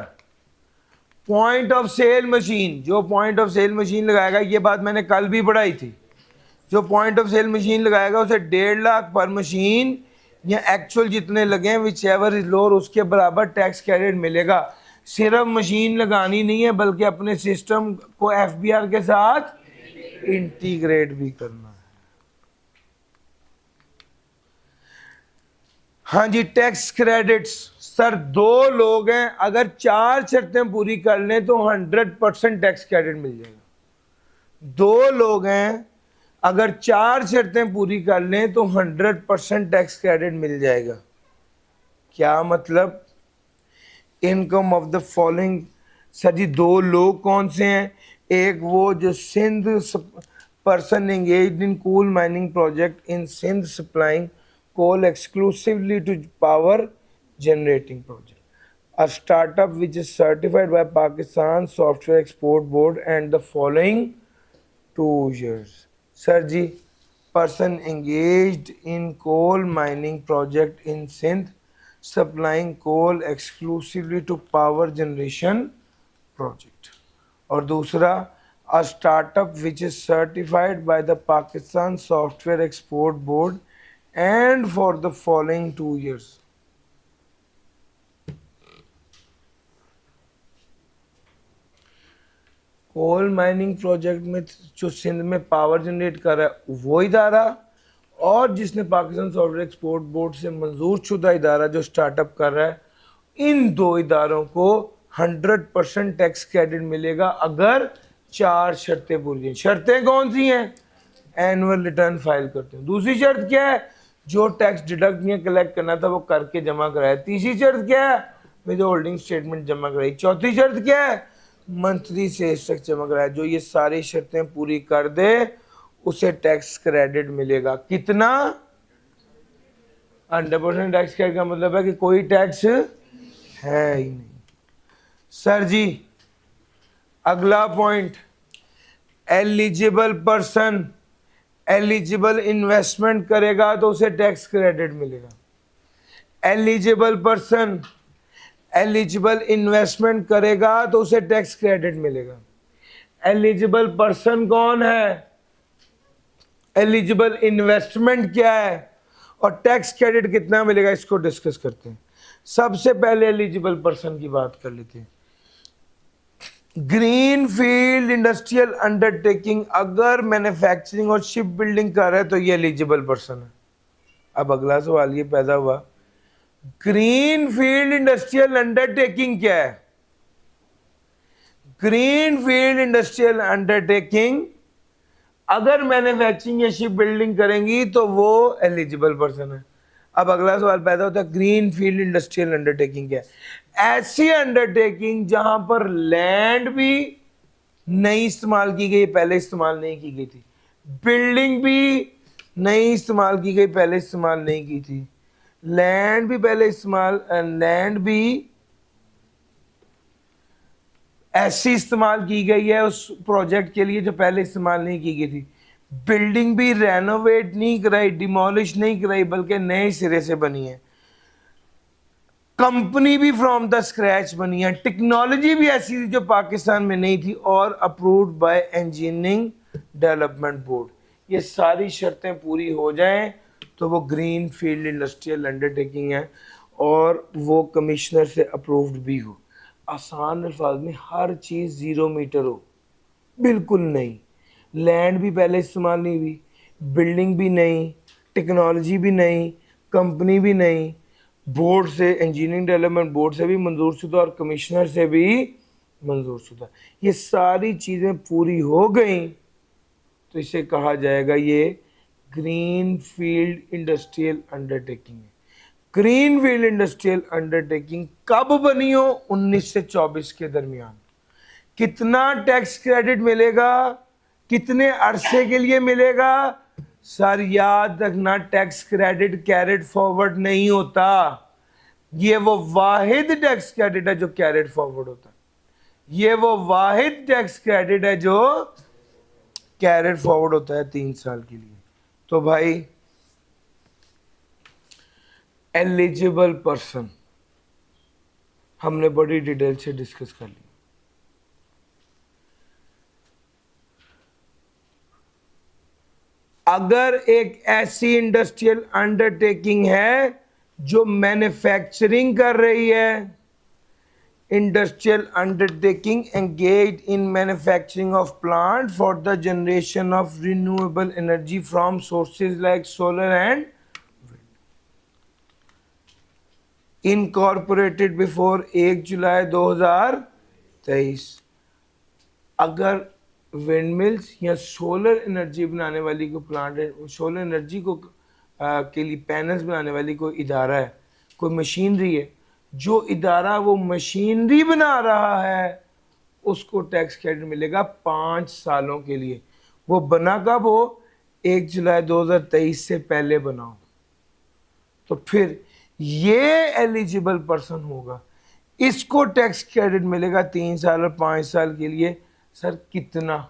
point of sale machine, जो पॉइंट ऑफ सेल मशीन लगाएगा, ये बात मैंने कल भी पढ़ाई थी, जो पॉइंट ऑफ सेल मशीन लगाएगा उसे 1.5 लाख पर मशीन या एक्चुअल जितने लगे विच एवर इज लोअर उसके बराबर टैक्स क्रेडिट मिलेगा। सिर्फ मशीन लगानी नहीं है बल्कि अपने सिस्टम को एफबीआर के साथ इंटीग्रेट भी करना है। हाँ जी, टैक्स क्रेडिट्स सर, 2 लोग हैं, अगर 4 शर्तें पूरी कर लें तो 100% टैक्स क्रेडिट मिल जाएगा। 2 लोग हैं, अगर 4 शर्तें पूरी कर लें तो 100% टैक्स क्रेडिट मिल जाएगा। क्या मतलब? Income of the following, sir ji 2 लोग कौन से हैं? एक वो जो Sindh person engaged in coal mining project in Sindh supplying coal exclusively to power generating project, a startup which is certified by Pakistan Software Export Board and the following 2 years. Sir ji, person engaged in coal mining project in Sindh supplying coal exclusively to power generation project. और दूसरा, a startup which is certified by the Pakistan Software Export Board and for the following 2 years. Coal mining project में जो सिंध में power generate कर रहा है वो इदारा, और जिसने पाकिस्तान सॉफ्टवेयर एक्सपोर्ट बोर्ड से मंजूर शुदा इदारा जो स्टार्टअप कर रहा है, इन 2 इदारों को 100% टैक्स क्रेडिट मिलेगा अगर 4 शर्तें पूरी हैं। शर्तें कौन सी हैं? एनुअल रिटर्न फाइल करते हैं। दूसरी शर्त क्या है? जो टैक्स डिडक्ट नहीं कलेक्ट करना था वो करके जमा कराया। तीसरी शर्त क्या है? विद होल्डिंग स्टेटमेंट जमा कराई। चौथी शर्त क्या है? मंथली सेल्स टैक्स जमा कराया। जो ये सारी शर्तें पूरी कर दे उसे टैक्स क्रेडिट मिलेगा। कितना? 100% टैक्स क्रेडिट का मतलब है कि कोई टैक्स है ही नहीं। सर जी अगला point, eligible person eligible investment करेगा तो उसे टैक्स क्रेडिट मिलेगा। एलिजिबल पर्सन एलिजिबल इन्वेस्टमेंट करेगा तो उसे टैक्स क्रेडिट मिलेगा। एलिजिबल पर्सन कौन है? एलिजिबल इन्वेस्टमेंट क्या है और टैक्स क्रेडिट कितना मिलेगा, इसको डिस्कस करते हैं। सबसे पहले एलिजिबल पर्सन की बात कर लेते हैं। ग्रीन फील्ड इंडस्ट्रियल अंडरटेकिंग, अगर मैन्युफैक्चरिंग और शिप बिल्डिंग कर रहा है तो ये एलिजिबल पर्सन है। अब अगला सवाल ये पैदा हुआ, ग्रीन फील्ड इंडस्ट्रियल अंडरटेकिंग क्या है? ग्रीन फील्ड इंडस्ट्रियल अंडरटेकिंग अगर मैन्युफैक्चरिंग या शिप बिल्डिंग करेंगी तो वो एलिजिबल पर्सन है। अब अगला सवाल पैदा होता है, ग्रीन फील्ड इंडस्ट्रियल अंडरटेकिंग क्या है? ऐसी अंडरटेकिंग जहां पर लैंड भी नहीं इस्तेमाल की गई, पहले इस्तेमाल नहीं की गई थी, बिल्डिंग भी नहीं इस्तेमाल की गई, पहले इस्तेमाल नहीं की थी, लैंड भी ऐसी इस्तेमाल की गई है उस प्रोजेक्ट के लिए जो पहले इस्तेमाल नहीं की गई थी। बिल्डिंग भी रेनोवेट नहीं कराई, डिमोलिश नहीं कराई, बल्कि नए सिरे से बनी है। कंपनी भी फ्रॉम द स्क्रैच बनी है। टेक्नोलॉजी भी ऐसी थी जो पाकिस्तान में नहीं थी, और approved by engineering development board. ये सारी शर्तें पूरी हो जाएं तो वो ग्रीन फील्ड इंडस्ट्रियल अंडरटेकिंग है, और वो कमिश्नर से अप्रूव्ड भी हो। आसान अल्फाज में हर चीज़ 0 मीटर हो, बिल्कुल नहीं। लैंड भी पहले इस्तेमाल नहीं हुई, बिल्डिंग भी नहीं, टेक्नोलॉजी भी नहीं, कंपनी भी नहीं, बोर्ड से, इंजीनियरिंग डेवलपमेंट बोर्ड से भी मंजूर शुदा और कमिश्नर से भी मंजूर शुदा, ये सारी चीज़ें पूरी हो गई तो इसे कहा जाएगा ये ग्रीन फील्ड इंडस्ट्रियल अंडरटेकिंग है। ग्रीन फील्ड इंडस्ट्रियल अंडरटेकिंग कब बनी हो? 19 से 24 के दरमियान। कितना टैक्स क्रेडिट मिलेगा, कितने अरसे के लिए मिलेगा? सर याद रखना, टैक्स क्रेडिट कैरेट फॉरवर्ड नहीं होता। ये वो वाहिद टैक्स क्रेडिट है जो कैरेट फॉरवर्ड होता है। ये वो वाहिद टैक्स क्रेडिट है जो कैरेट फॉरवर्ड होता है 3 साल के लिए। तो भाई एलिजिबल पर्सन हमने बड़ी डिटेल से डिस्कस कर ली। अगर एक ऐसी इंडस्ट्रियल अंडरटेकिंग है जो मैन्युफैक्चरिंग कर रही है, industrial undertaking engage in manufacturing of plant for the generation of renewable energy from sources like solar and incorporated before 1 जुलाई 2023। अगर विंड मिल्स या सोलर एनर्जी बनाने वाली को प्लांट है, सोलर एनर्जी को के लिए पैनल्स बनाने वाली कोई इदारा है, कोई मशीनरी है, जो इदारा वो मशीनरी बना रहा है उसको टैक्स क्रेडिट मिलेगा 5 सालों के लिए। वो बना कब हो? 1 जुलाई 2023 से पहले बनाओ। तो फिर ये एलिजिबल पर्सन होगा, इसको टैक्स क्रेडिट मिलेगा 3 साल और 5 साल के लिए। सर कितना?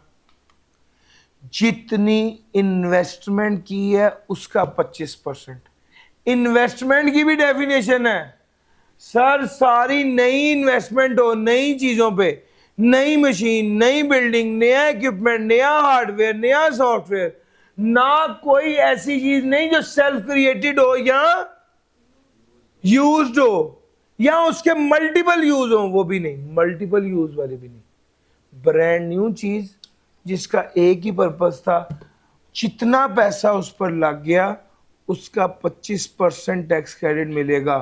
जितनी इन्वेस्टमेंट की है उसका 25%। इन्वेस्टमेंट की भी डेफिनेशन है सर, सारी नई इन्वेस्टमेंट हो, नई चीजों पे, नई मशीन, नई बिल्डिंग, नया इक्विपमेंट, नया हार्डवेयर, नया सॉफ्टवेयर, ना कोई ऐसी चीज नहीं जो सेल्फ क्रिएटेड हो या यूज्ड हो या उसके मल्टीपल यूज हो, वो भी नहीं, मल्टीपल यूज वाले भी नहीं। ब्रांड न्यू चीज जिसका एक ही पर्पस था, जितना पैसा उस पर लग गया उसका 25% टैक्स क्रेडिट मिलेगा।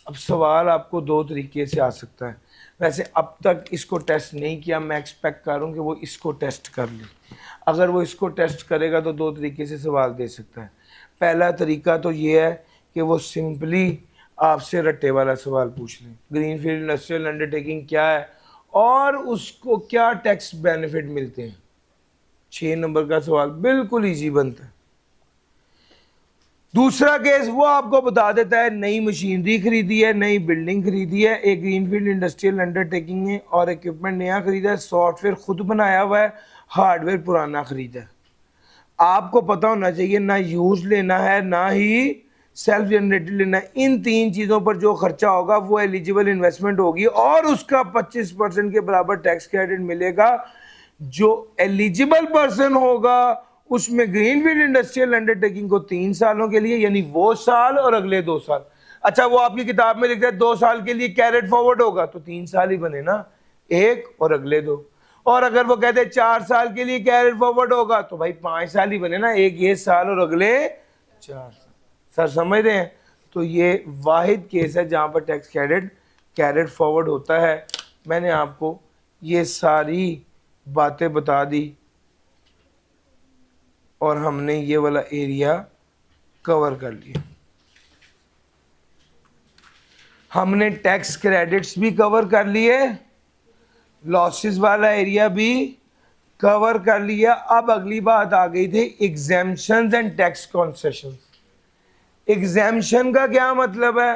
अब सवाल आपको 2 तरीके से आ सकता है। वैसे अब तक इसको टेस्ट नहीं किया, मैं एक्सपेक्ट कर रहा हूँ कि वो इसको टेस्ट कर ले। अगर वो इसको टेस्ट करेगा तो 2 तरीके से सवाल दे सकता है। पहला तरीका तो ये है कि वो सिंपली आपसे रट्टे वाला सवाल पूछ लें, ग्रीनफील्ड इंडस्ट्रियल अंडरटेकिंग क्या है और उसको क्या टैक्स बेनिफिट मिलते हैं। 6 नंबर का सवाल बिल्कुल इजी बनता है। दूसरा केस वो आपको बता देता है नई मशीनरी खरीदी है, नई बिल्डिंग खरीदी है, एक ग्रीनफील्ड इंडस्ट्रियल अंडरटेकिंग है और इक्विपमेंट नया खरीदा है, सॉफ्टवेयर खुद बनाया हुआ है, हार्डवेयर पुराना खरीदा है। आपको पता होना चाहिए ना यूज लेना है ना ही सेल्फ जनरेटेड लेना है। इन 3 चीज़ों पर जो खर्चा होगा वो एलिजिबल इन्वेस्टमेंट होगी और उसका 25% के बराबर टैक्स क्रेडिट मिलेगा। जो एलिजिबल पर्सन होगा उसमें ग्रीनफील्ड इंडस्ट्रियल अंडरटेकिंग को 3 सालों के लिए, यानी वो साल और अगले 2 साल। अच्छा, वो आपकी किताब में लिखता है 2 साल के लिए कैरेट फॉरवर्ड होगा तो 3 साल ही बने ना, 1 और अगले 2। और अगर वो कहते हैं 4 साल के लिए कैरेट फॉरवर्ड होगा तो भाई 5 साल ही बने ना, 1 ये साल और अगले 4 साल। सर समझ रहे हैं? तो ये वाहिद केस है जहां पर टैक्स क्रेडिट कैरेट फॉरवर्ड होता है। मैंने आपको ये सारी बातें बता दी और हमने ये वाला एरिया कवर कर लिया। हमने टैक्स क्रेडिट्स भी कवर कर लिए, लॉसेस वाला एरिया भी कवर कर लिया। अब अगली बात आ गई थी exemptions and tax concessions. Exemption का क्या मतलब है?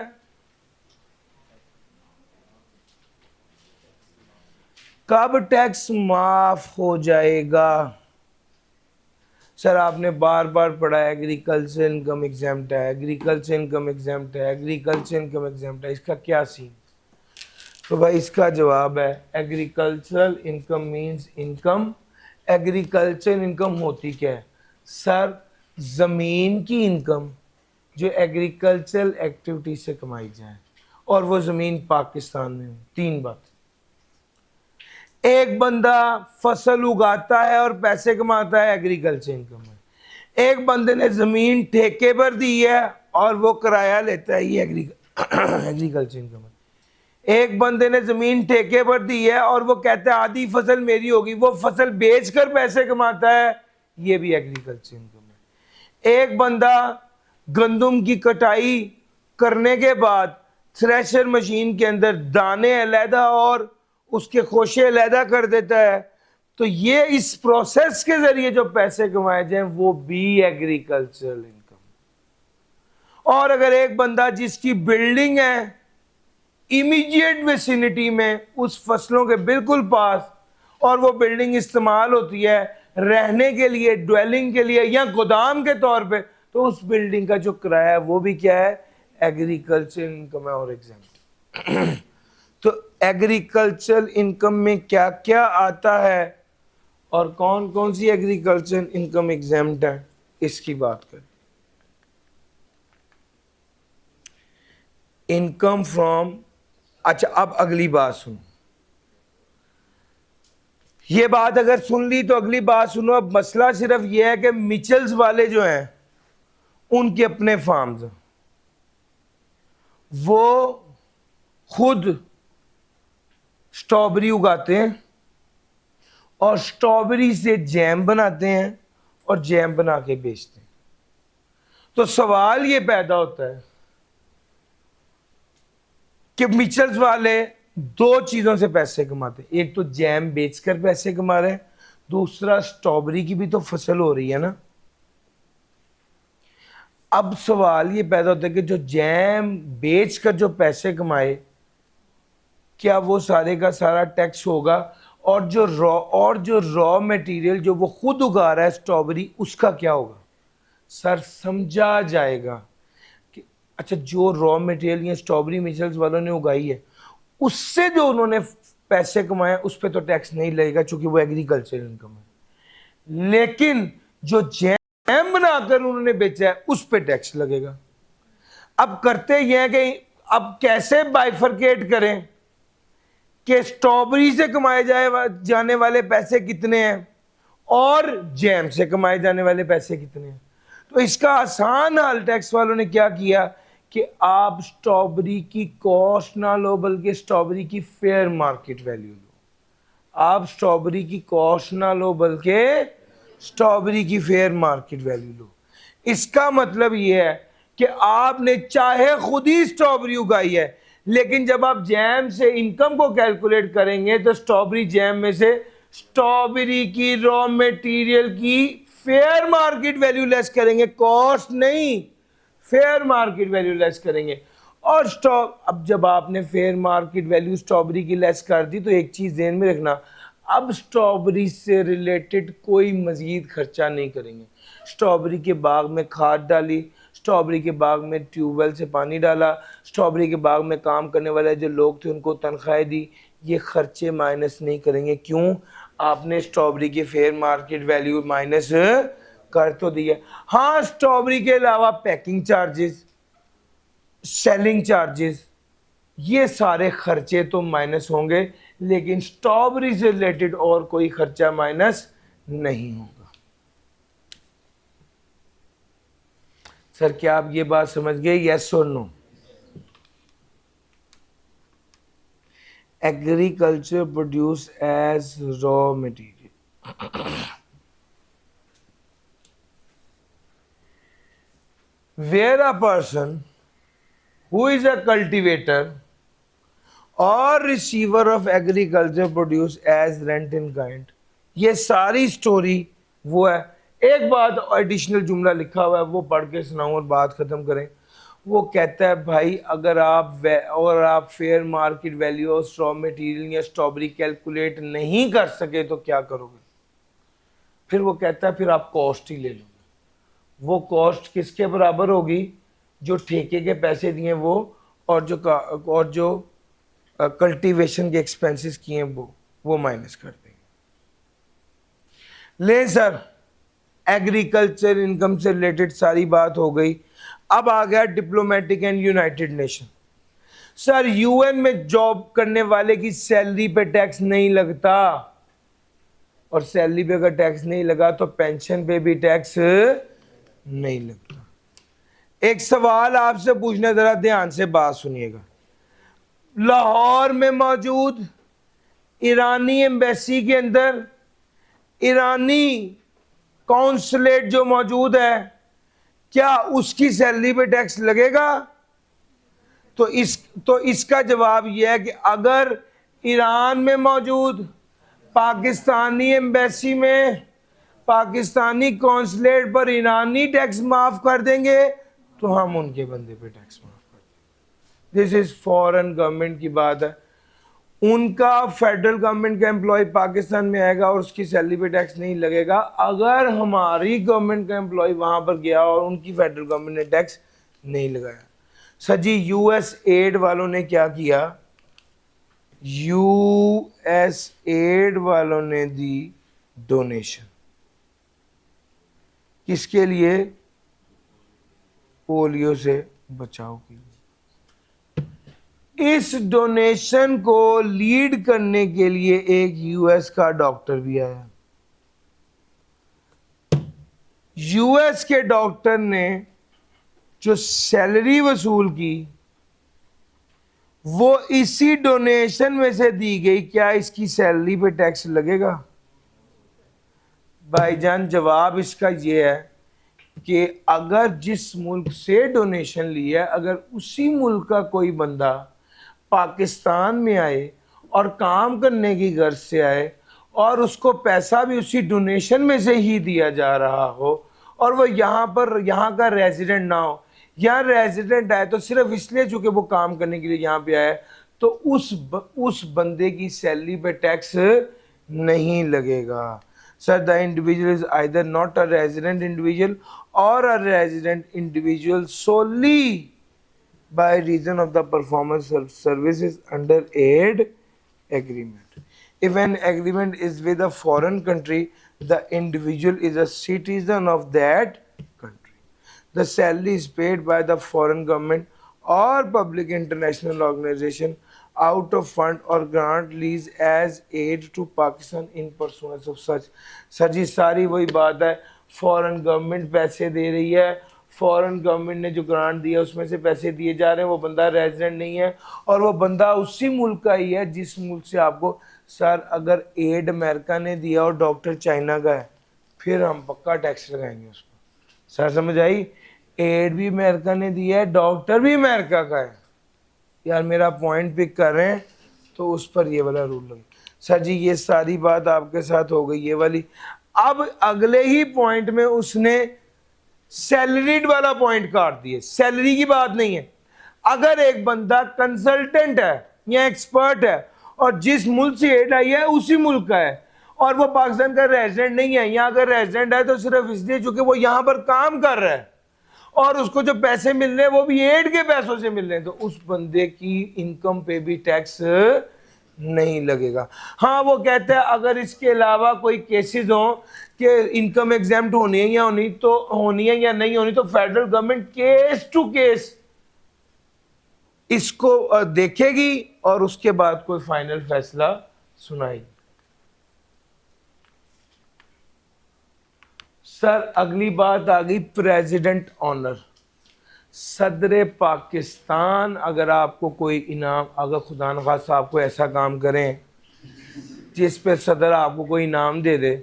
कब टैक्स माफ हो जाएगा? सर आपने बार बार पढ़ा है एग्रीकल्चर इनकम एग्जाम्प्ट है, एग्रीकल्चर इनकम एग्जाम्प्ट है, एग्रीकल्चर इनकम एग्जाम्प्ट है, इसका क्या सीन? तो भाई इसका जवाब है agricultural income means income. Agriculture income होती क्या है? सर ज़मीन की इनकम जो एग्रीकल्चरल एक्टिविटी से कमाई जाए और वो ज़मीन पाकिस्तान में हो। तीन बात। एक बंदा फसल उगाता है और पैसे कमाता है, एग्रीकल्चर इनकम है। एक बंदे ने ज़मीन ठेके पर दी है और वो किराया लेता है, ये एग्रीकल्चर इनकम है। एक बंदे ने ज़मीन ठेके पर दी है और वो कहता है आधी फसल मेरी होगी, वो फसल बेचकर पैसे कमाता है, ये भी एग्रीकल्चर इनकम है। एक बंदा गंदम की कटाई करने के बाद थ्रेशर मशीन के अंदर दाने अलहदा और उसके खोशे अलहदा कर देता है, तो ये इस प्रोसेस के जरिए जो पैसे कमाए जाए वो भी एग्रीकल्चरल इनकम। और अगर एक बंदा जिसकी बिल्डिंग है इमीडिएट विसिनिटी में उस फसलों के बिल्कुल पास और वो बिल्डिंग इस्तेमाल होती है रहने के लिए, ड्वेलिंग के लिए या गोदाम के तौर पे, तो उस बिल्डिंग का जो किराया है वो भी क्या है? एग्रीकल्चर इनकम है और एग्जाम्प्ट। तो एग्रीकल्चर इनकम में क्या क्या आता है और कौन कौन सी एग्रीकल्चर इनकम एग्जाम्प्ट है, इसकी बात करें। इनकम फ्रॉम, अच्छा अब अगली बात सुनो। ये बात अगर सुन ली तो अगली बात सुनो। अब मसला सिर्फ यह है कि मिचल्स वाले जो हैं उनके अपने फार्म्स, वो खुद स्ट्रॉबेरी उगाते हैं और स्ट्रॉबेरी से जैम बनाते हैं और जैम बना के बेचते हैं। तो सवाल ये पैदा होता है कि मिचल्स वाले दो चीजों से पैसे कमाते हैं, एक तो जैम बेचकर पैसे कमा रहे हैं, दूसरा स्ट्रॉबेरी की भी तो फसल हो रही है ना। अब सवाल ये पैदा होता है कि जो जैम बेचकर जो पैसे कमाए, क्या वो सारे का सारा टैक्स होगा? और जो रॉ मटेरियल जो वो खुद उगा रहा है स्ट्रॉबेरी, उसका क्या होगा? सर समझा जाएगा कि अच्छा जो रॉ मटेरियल ये स्ट्रॉबेरी मिचल्स वालों ने उगाई है उससे जो उन्होंने पैसे कमाए उस पर तो टैक्स नहीं लगेगा क्योंकि वो एग्रीकल्चर इनकम है, लेकिन जो जैम बनाकर उन्होंने बेचा है उस पर टैक्स लगेगा। अब करते यह है कि अब कैसे बाइफरकेट करें कि स्ट्रॉबेरी से कमाए जाने वाले पैसे कितने हैं और जैम से कमाए जाने वाले पैसे कितने हैं। तो इसका आसान हल टैक्स वालों ने क्या किया कि आप स्ट्रॉबेरी की कॉस्ट ना लो बल्कि स्ट्रॉबेरी की फेयर मार्केट वैल्यू लो। आप स्ट्रॉबेरी की कॉस्ट ना लो बल्कि स्ट्रॉबेरी की फेयर मार्केट वैल्यू लो। इसका मतलब यह है कि आपने चाहे खुद ही स्ट्रॉबेरी उगाई है, लेकिन जब आप जैम से इनकम को कैलकुलेट करेंगे तो स्ट्रॉबेरी जैम में से स्ट्रॉबेरी की रॉ मटेरियल की फेयर मार्केट वैल्यू लेस करेंगे, कॉस्ट नहीं, फेयर मार्केट वैल्यू लेस करेंगे। और अब जब आपने फेयर मार्केट वैल्यू स्ट्रॉबेरी की लेस कर दी तो एक चीज ध्यान में रखना, अब स्ट्रॉबेरी से रिलेटेड कोई मजीद खर्चा नहीं करेंगे। स्ट्रॉबेरी के बाग में खाद डाली, स्ट्रॉबेरी के बाग में ट्यूबवेल से पानी डाला, स्ट्रॉबेरी के बाग में काम करने वाले जो लोग थे उनको तनख्वाहें दी, ये खर्चे माइनस नहीं करेंगे। क्यों? आपने स्ट्रॉबेरी की फेयर मार्केट वैल्यू माइनस कर तो दिया। हाँ, स्ट्रॉबेरी के अलावा पैकिंग चार्जेस, सेलिंग चार्जेस, ये सारे खर्चे तो माइनस होंगे, लेकिन स्ट्रॉबेरी से रिलेटेड और कोई खर्चा माइनस नहीं होगा। सर क्या आप ये बात समझ गए? यस और no? Agriculture produce as raw material, where a person who is a cultivator or receiver of agriculture produce as rent in kind। ये सारी स्टोरी वो है। एक बात एडिशनल जुमला लिखा हुआ है वो पढ़ के सुनाऊं और बात खत्म करें। वो कहता है भाई अगर आप fair market value of raw material या स्ट्रॉबेरी कैलकुलेट नहीं कर सके तो क्या करोगे? फिर वो कहता है फिर आप कॉस्ट ही ले लो। वो कॉस्ट किसके बराबर होगी? जो ठेके के पैसे दिए वो, और जो कल्टीवेशन के एक्सपेंसेस किए वो माइनस कर देंगे। ले सर, एग्रीकल्चर इनकम से रिलेटेड सारी बात हो गई। अब आ गया diplomatic and United nation. Sir UN में जॉब करने वाले की सैलरी पे टैक्स नहीं लगता, और सैलरी पे अगर टैक्स नहीं लगा तो पेंशन पे भी टैक्स नहीं लगता। एक सवाल आपसे पूछना, जरा ध्यान से बात सुनिएगा। लाहौर में मौजूद ईरानी एम्बेसी के अंदर ईरानी कॉन्सुलेट जो मौजूद है, क्या उसकी सैलरी पे टैक्स लगेगा? तो इसका जवाब यह है कि अगर ईरान में मौजूद पाकिस्तानी एम्बेसी में पाकिस्तानी कॉन्सुलेट पर ईरानी टैक्स माफ कर देंगे तो हम उनके बंदे पे टैक्स माफ कर देंगे। दिस इज फॉरेन गवर्नमेंट की बात है। उनका फेडरल गवर्नमेंट का एम्प्लॉय पाकिस्तान में आएगा और उसकी सैलरी पे टैक्स नहीं लगेगा। अगर हमारी गवर्नमेंट का एम्प्लॉय वहां पर गया और उनकी फेडरल गवर्नमेंट ने टैक्स नहीं लगाया। सर जी यूएस एड वालों ने क्या किया? यूएस एड वालों ने दी डोनेशन, किसके लिए? पोलियो से बचाव के लिए। इस डोनेशन को लीड करने के लिए एक यूएस का डॉक्टर भी आया। यूएस के डॉक्टर ने जो सैलरी वसूल की वो इसी डोनेशन में से दी गई। क्या इसकी सैलरी पे टैक्स लगेगा? भाईजान जवाब इसका ये है कि अगर जिस मुल्क से डोनेशन लिया है, अगर उसी मुल्क का कोई बंदा पाकिस्तान में आए और काम करने की गर्ज से आए और उसको पैसा भी उसी डोनेशन में से ही दिया जा रहा हो और वो यहाँ का रेजिडेंट ना हो, यहाँ रेजिडेंट आए तो सिर्फ इसलिए चूंकि वो काम करने के लिए यहाँ पे आए, तो उस बंदे की सैलरी पे टैक्स नहीं लगेगा। Sir the individual is either not a resident individual or a resident individual solely by reason of the performance of services under aid agreement. If an agreement is with a foreign country, the individual is a citizen of that country. The salary is paid by the foreign government or public international organization out of fund or grant lease as aid to Pakistan in pursuance of such. Sir ji सारी वही बात है, foreign government पैसे दे रही है, foreign government ने जो grant दिया उसमें से पैसे दिए जा रहे हैं, वो बंदा रेजिडेंट नहीं है और वो बंदा उसी मुल्क का ही है जिस मुल्क से आपको। सर अगर एड अमेरिका ने दिया और डॉक्टर चाइना का है, फिर हम पक्का टैक्स लगाएंगे उस पर। सर समझ आई? एड भी अमेरिका ने दिया है, डॉक्टर भी अमेरिका का है। यार मेरा पॉइंट पिक कर रहे हैं तो उस पर ये वाला रूल लगे। सर जी ये सारी बात आपके साथ हो गई ये वाली। अब अगले ही पॉइंट में उसने सैलरीड वाला पॉइंट काट दिए, सैलरी की बात नहीं है। अगर एक बंदा कंसल्टेंट है या एक्सपर्ट है और जिस मुल्क से एड आई है उसी मुल्क का है और वो पाकिस्तान का रेजिडेंट नहीं है, यहाँ अगर रेजिडेंट है तो सिर्फ इसलिए चूंकि वो यहाँ पर काम कर रहा है और उसको जो पैसे मिल रहे हैं वो भी एड के पैसों से मिल रहे हैं, तो उस बंदे की इनकम पे भी टैक्स नहीं लगेगा। हाँ वो कहते हैं अगर इसके अलावा कोई केसेस हो कि इनकम एग्जेम्प्ट होनी है या होनी है या नहीं होनी, तो federal government case to case इसको देखेगी और उसके बाद कोई फाइनल फैसला सुनाएगी। सर अगली बात आ गई प्रेसिडेंट ऑनर। सदर पाकिस्तान अगर आपको कोई इनाम, अगर खुदा न खास्ता आपको ऐसा काम करें जिस पे सदर आपको कोई इनाम दे दे,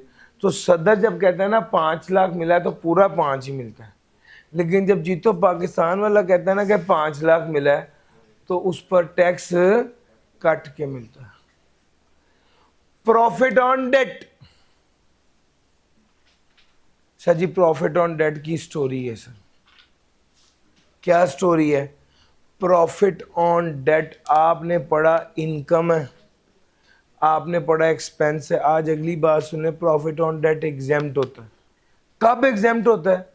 तो सदर जब कहता है ना 5 लाख मिला है तो पूरा 5 ही मिलता है, लेकिन जब जीतो पाकिस्तान वाला कहता है ना कि 5 लाख मिला है तो उस पर टैक्स कट के मिलता है। Profit on debt. Sir ji profit on debt की स्टोरी है सर। क्या स्टोरी है? प्रॉफिट ऑन डेट आपने पढ़ा इनकम है, आपने पढ़ा एक्सपेंस है। आज अगली बात सुने, प्रॉफिट ऑन डेट एग्जेम्प्ट होता है। कब एग्जेम्प्ट होता है?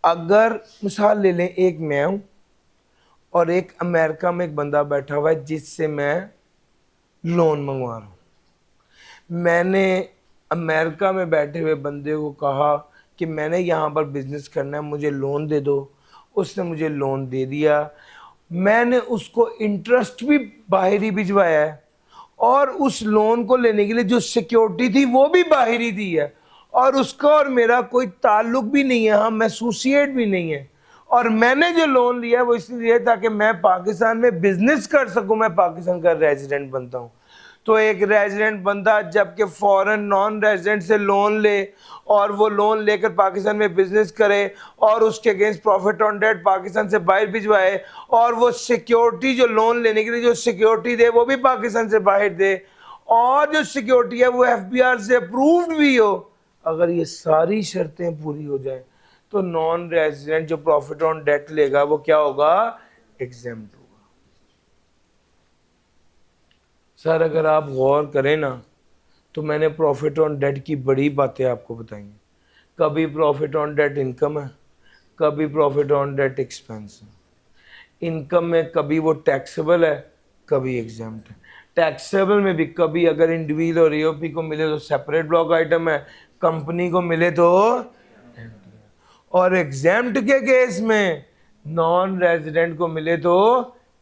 अगर मिसाल ले लें, एक मैं हूं और एक अमेरिका में एक बंदा बैठा हुआ है जिससे मैं लोन मंगवा रहा हूं। मैंने अमेरिका में बैठे हुए बंदे को कहा कि मैंने यहाँ पर बिजनेस करना है, मुझे लोन दे दो। उसने मुझे लोन दे दिया। मैंने उसको इंटरेस्ट भी बाहरी भिजवाया है और उस लोन को लेने के लिए जो सिक्योरिटी थी वो भी बाहरी दी है, और उसका और मेरा कोई ताल्लुक भी नहीं है, हम एसोसिएट भी नहीं है। और मैंने जो लोन लिया है वो इसलिए लिया ताकि मैं पाकिस्तान में बिजनेस कर सकूं, मैं पाकिस्तान का रेजिडेंट बनता हूं। तो एक रेजिडेंट बंदा जबकि फॉरेन नॉन रेजिडेंट से लोन ले और वो लोन लेकर पाकिस्तान में बिजनेस करे और उसके against profit on debt Pakistan से बाहर भिजवाए, और वो सिक्योरिटी जो लोन लेने के लिए जो सिक्योरिटी दे वो भी पाकिस्तान से बाहर दे, और जो सिक्योरिटी है वो एफबीआर से अप्रूव्ड भी हो, अगर ये सारी शर्तें पूरी हो जाए तो नॉन रेजिडेंट जो प्रॉफिट ऑन डेट लेगा वो क्या होगा? एग्जेम्प्ट होगा। सर अगर आप गौर करें ना तो मैंने प्रॉफिट ऑन डेट की बड़ी बातें आपको बताई हैं। कभी प्रॉफिट ऑन डेट इनकम है, कभी प्रॉफिट ऑन डेट एक्सपेंस है। इनकम में कभी वो टैक्सेबल है, कभी एग्जेम्प्ट है। टैक्सेबल में भी कभी अगर इंडिविजुअल और ईओपी को मिले तो सेपरेट ब्लॉक आइटम है, कंपनी को मिले तो, और एग्जेम्प्ट के केस में नॉन रेजिडेंट को मिले तो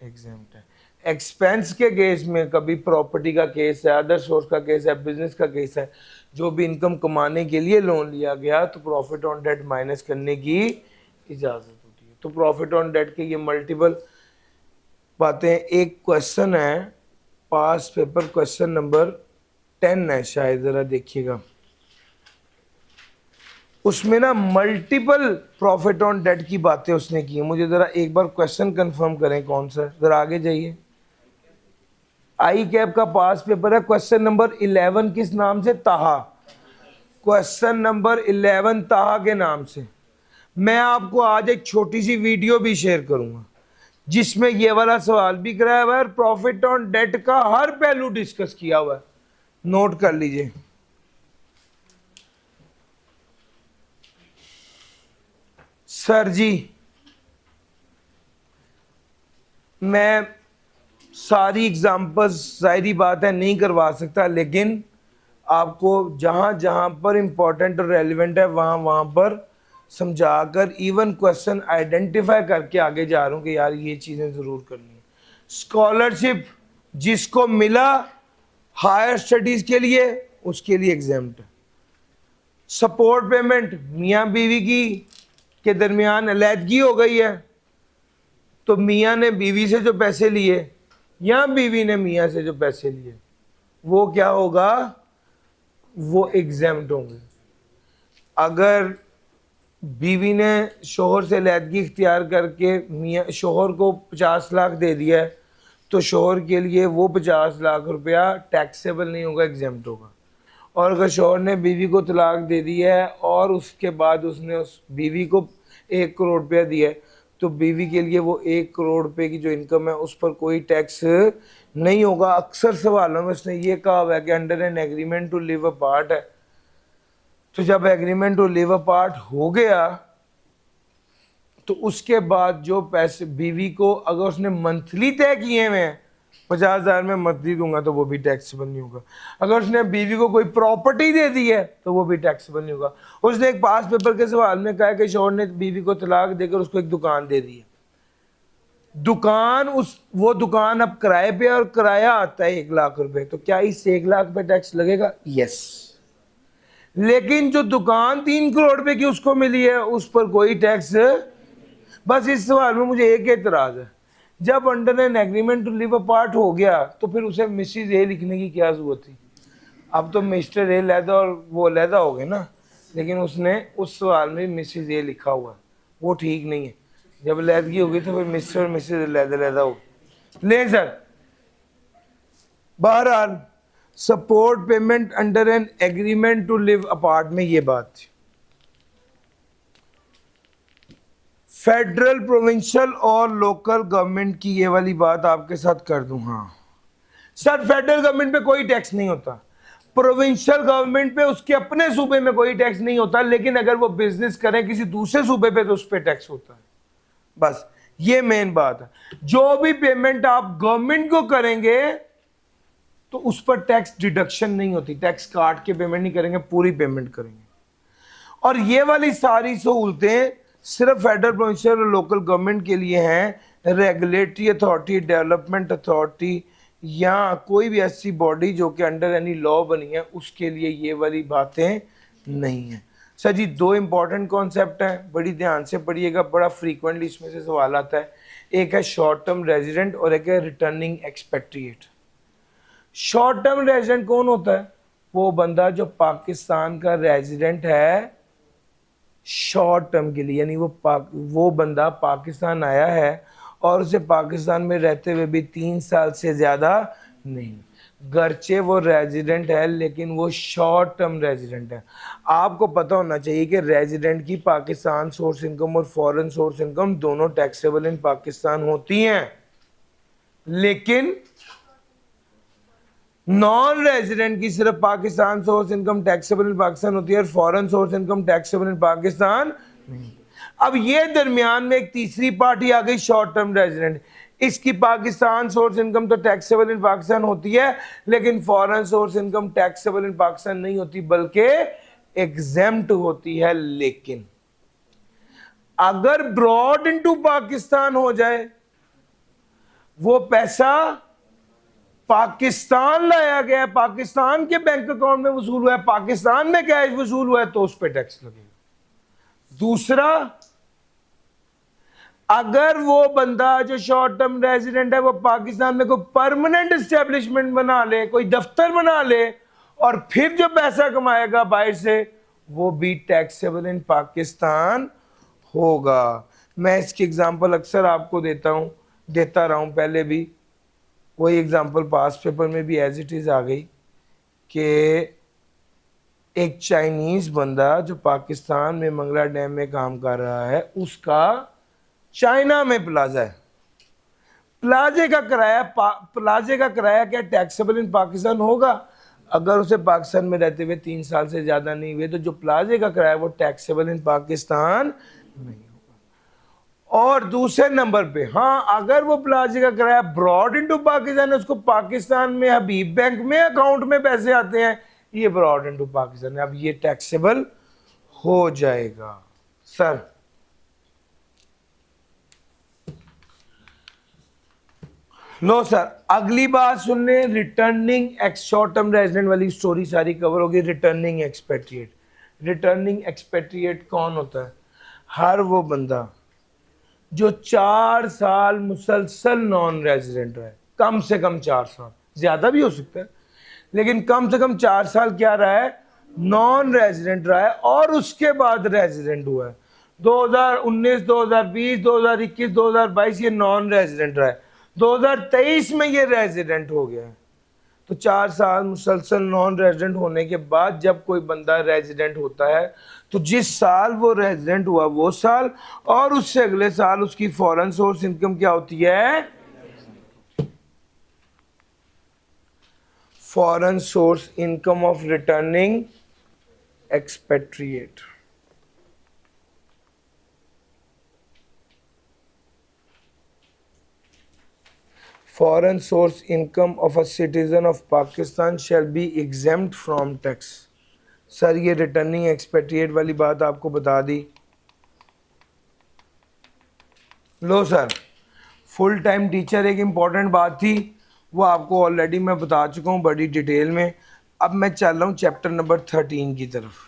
एग्जेम्प्ट है। एक्सपेंस के केस में कभी प्रॉपर्टी का केस है, अदर सोर्स का केस है, बिजनेस का केस है, जो भी इनकम कमाने के लिए लोन लिया गया तो प्रॉफिट ऑन डेट माइनस करने की इजाजत होती है। तो प्रॉफिट ऑन डेट के ये मल्टीपल बातें। एक क्वेश्चन है पास पेपर, क्वेश्चन नंबर 10 है शायद, जरा देखिएगा। उसमें ना मल्टीपल प्रॉफिट ऑन डेट की बातें उसने की। मुझे जरा एक बार क्वेश्चन कंफर्म करें कौन सा, जरा आगे जाइए। आई कैप का पास पेपर है, क्वेश्चन नंबर 11 किस नाम से? ताहा। क्वेश्चन नंबर 11 ताहा के नाम से। मैं आपको आज एक छोटी सी वीडियो भी शेयर करूंगा जिसमें ये वाला सवाल भी कराया हुआ है और प्रॉफिट ऑन डेट का हर पहलू डिस्कस किया हुआ है। नोट कर लीजिए। सर जी मैं सारी एग्जाम्पल्स जाहिर बात है नहीं करवा सकता, लेकिन आपको जहां जहां पर इंपॉर्टेंट और रेलिवेंट है वहां वहां पर समझाकर इवन क्वेश्चन आइडेंटिफाई करके आगे जा रहा हूं कि यार ये चीजें जरूर करनी है। स्कॉलरशिप जिसको मिला हायर स्टडीज के लिए उसके लिए एग्जेम्प्ट है। सपोर्ट पेमेंट मियाँ बीवी की के दरमियान अलहदगी हो गई है तो मियाँ ने बीवी से जो पैसे लिए या बीवी ने मियाँ से जो पैसे लिए वो क्या होगा? वो एग्जेम्प्ट होंगे। अगर बीवी ने शोहर से अलहदगी इख्तियार करके मियाँ शोहर को 50 लाख दे दिया है तो शोहर के लिए वो 50 लाख रुपया टैक्सेबल नहीं होगा, एग्जेम्प्ट होगा। और अगर शोहर ने बीवी को तलाक दे दी है और उसके बाद उसने उस बीवी को 1 करोड़ रुपया दिया है तो बीवी के लिए वो 1 करोड़ रुपए की जो इनकम है उस पर कोई टैक्स नहीं होगा। अक्सर सवालों में उसने ये कहा हुआ है कि under an agreement to live apart है। तो जब एग्रीमेंट टू लिव अपार्ट हो गया तो उसके बाद जो पैसे बीवी को अगर उसने मंथली तय किए हुए हैं 50,000 में मंथली दूंगा तो वो भी टैक्सेबल नहीं होगा। अगर उसने बीवी को कोई प्रॉपर्टी दे दी है तो वो भी टैक्सेबल नहीं होगा। उसने एक पास पेपर के सवाल में कहा कि शोहर ने बीवी को तलाक देकर उसको एक दुकान दे दी है। दुकान वो दुकान अब किराए पे और किराया आता है 1 लाख रुपए, तो क्या इस 1 लाख पे टैक्स लगेगा? यस। लेकिन जो दुकान 3 करोड़ रुपए की उसको मिली है उस पर कोई टैक्स। बस इस सवाल में मुझे एक एतराज है, जब under an agreement to live apart हो गया तो फिर उसे मिसिज ए लिखने की क्या जरूरत थी? अब तो मिस्टर ए लैदा और वो लैदा हो गए ना, लेकिन उसने उस सवाल में मिसिज ए लिखा हुआ है, वो ठीक नहीं है। जब लैदगी होगी तो फिर मिस्टर और मिसिज लैदा लैदा हो। ले सर, बहरहाल support payment under an agreement to live apart में ये बात थी। फेडरल, प्रोविंशियल और लोकल गवर्नमेंट की ये वाली बात आपके साथ कर दूं। हाँ सर, फेडरल गवर्नमेंट पे कोई टैक्स नहीं होता, प्रोविंशियल गवर्नमेंट पे उसके अपने सूबे में कोई टैक्स नहीं होता, लेकिन अगर वो बिजनेस करें किसी दूसरे सूबे पे तो उस पर टैक्स होता है। बस ये मेन बात है। जो भी पेमेंट आप गवर्नमेंट को करेंगे तो उस पर टैक्स डिडक्शन नहीं होती, टैक्स काट के पेमेंट नहीं करेंगे, पूरी पेमेंट करेंगे। और ये वाली सारी सहूलतें सिर्फ फेडरल, प्रोविंशियल और लोकल गवर्नमेंट के लिए हैं। रेगुलेटरी अथॉरिटी, डेवलपमेंट अथॉरिटी या कोई भी ऐसी बॉडी जो कि अंडर एनी लॉ बनी है उसके लिए ये वाली बातें नहीं है। सर जी, दो इंपॉर्टेंट कॉन्सेप्ट हैं, बड़ी ध्यान से पढ़िएगा, बड़ा फ्रीक्वेंटली इसमें से सवाल आता है। एक है शॉर्ट टर्म रेजिडेंट और एक है returning expatriate. Short term resident कौन होता है? वो बंदा जो पाकिस्तान का रेजिडेंट है शॉर्ट टर्म के लिए, यानी वो बंदा पाकिस्तान आया है और उसे पाकिस्तान में रहते हुए भी 3 साल से ज़्यादा नहीं, गर्चे वो रेजिडेंट है लेकिन वो शॉर्ट टर्म रेजिडेंट है। आपको पता होना चाहिए कि रेजिडेंट की पाकिस्तान सोर्स इनकम और फॉरेन सोर्स इनकम दोनों टैक्सेबल इन पाकिस्तान होती हैं, लेकिन नॉन रेजिडेंट की सिर्फ Pakistan source income taxable in Pakistan होती है और foreign source income taxable in Pakistan नहीं। अब ये दरमियान में एक तीसरी पार्टी आ गई, शॉर्ट टर्म रेजिडेंट। इसकी पाकिस्तान सोर्स इनकम तो टैक्सेबल इन पाकिस्तान होती है, लेकिन foreign source income taxable in Pakistan नहीं होती बल्कि एग्जेम्प्ट होती है। लेकिन अगर ब्रॉड इनटू पाकिस्तान हो जाए, वो पैसा पाकिस्तान लाया गया है, पाकिस्तान के बैंक अकाउंट में वसूल हुआ है, पाकिस्तान में कैश वसूल हुआ है, तो उस पर टैक्स लगेगा। दूसरा, अगर वो बंदा जो शॉर्ट टर्म रेजिडेंट है वो पाकिस्तान में कोई परमानेंट एस्टेब्लिशमेंट बना ले, कोई दफ्तर बना ले और फिर जो पैसा कमाएगा बाहर से, वो भी टैक्सेबल इन पाकिस्तान होगा। मैं इसकी एग्जांपल अक्सर आपको देता रहा हूं, पहले भी वही एग्जांपल पास पेपर में भी एज इट इज आ गई कि एक चाइनीज बंदा जो पाकिस्तान में मंगला डैम में काम कर रहा है, उसका चाइना में प्लाजा है। प्लाजे का किराया क्या टैक्सेबल इन पाकिस्तान होगा? अगर उसे पाकिस्तान में रहते हुए 3 साल से ज्यादा नहीं हुए तो जो प्लाजे का किराया वो टैक्सेबल इन पाकिस्तान नहीं होगा। और दूसरे नंबर पे, हाँ, अगर वो प्लाजे का किराया ब्रॉड इनटू पाकिस्तान है, उसको पाकिस्तान में हबीब बैंक में अकाउंट में पैसे आते हैं, ये ब्रॉड इनटू पाकिस्तान है, अब ये टैक्सेबल हो जाएगा। सर लो सर, अगली बात सुन ले, returning x short term resident वाली स्टोरी सारी कवर होगी। रिटर्निंग एक्सपेट्रिएट, रिटर्निंग एक्सपेट्रिएट कौन होता है? हर वो बंदा जो 4 साल मुसलसल नॉन रेजिडेंट रहा है, कम से कम 4 साल, ज्यादा भी हो सकता है, लेकिन कम से कम 4 साल क्या रहा है? नॉन रेजिडेंट रहा है और उसके बाद रेजिडेंट हुआ है। 2019, 2020, 2021, 2022 ये नॉन रेजिडेंट रहा है, 2023 में ये रेजिडेंट हो गया है। तो 4 साल मुसलसल नॉन रेजिडेंट होने के बाद जब कोई बंदा रेजिडेंट होता है तो जिस साल वो रेजिडेंट हुआ वो साल और उससे अगले साल उसकी फॉरेन सोर्स इनकम क्या होती है? Foreign source income of returning expatriate. Foreign source income of a citizen of Pakistan shall be exempt from tax। Sir ये रिटर्निंग एक्सपेट्रिएट वाली बात आपको बता दी। लो सर, फुल टाइम टीचर एक इम्पॉर्टेंट बात थी, वो आपको ऑलरेडी मैं बता चुका हूँ बड़ी डिटेल में। अब मैं चल रहा हूँ चैप्टर नंबर 13 की तरफ।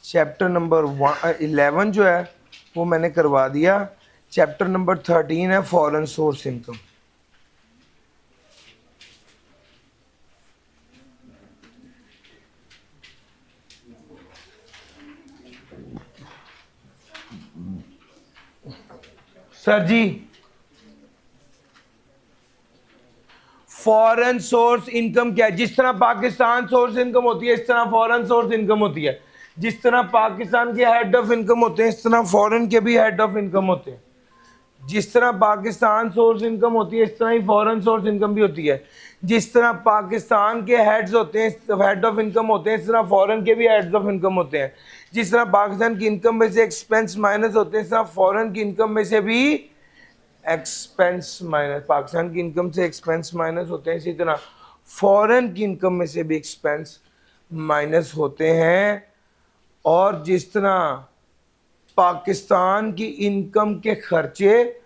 चैप्टर नंबर 11 जो है वो मैंने करवा दिया, चैप्टर नंबर 13 है फॉरेन सोर्स इनकम। सर जी, फॉरेन सोर्स इनकम क्या है? जिस तरह पाकिस्तान सोर्स इनकम होती है इस तरह फॉरेन सोर्स इनकम होती है। जिस तरह पाकिस्तान के हेड ऑफ इनकम होते हैं इस तरह फॉरेन के भी हेड ऑफ इनकम होते हैं। जिस तरह पाकिस्तान सोर्स इनकम होती है इस तरह ही फॉरेन सोर्स इनकम भी होती है। जिस तरह पाकिस्तान के हेड्स होते हैं, हेड ऑफ इनकम होते हैं, इस तरह फॉरेन के भी हेड्स ऑफ इनकम होते हैं। जिस तरह पाकिस्तान की इनकम में से एक्सपेंस माइनस होते हैं इस तरह फॉरेन की इनकम में से भी एक्सपेंस माइनस, पाकिस्तान की इनकम से एक्सपेंस माइनस होते हैं, इसी तरह फॉरेन की इनकम में से भी एक्सपेंस माइनस होते हैं। और जिस तरह पाकिस्तान की इनकम के खर्चे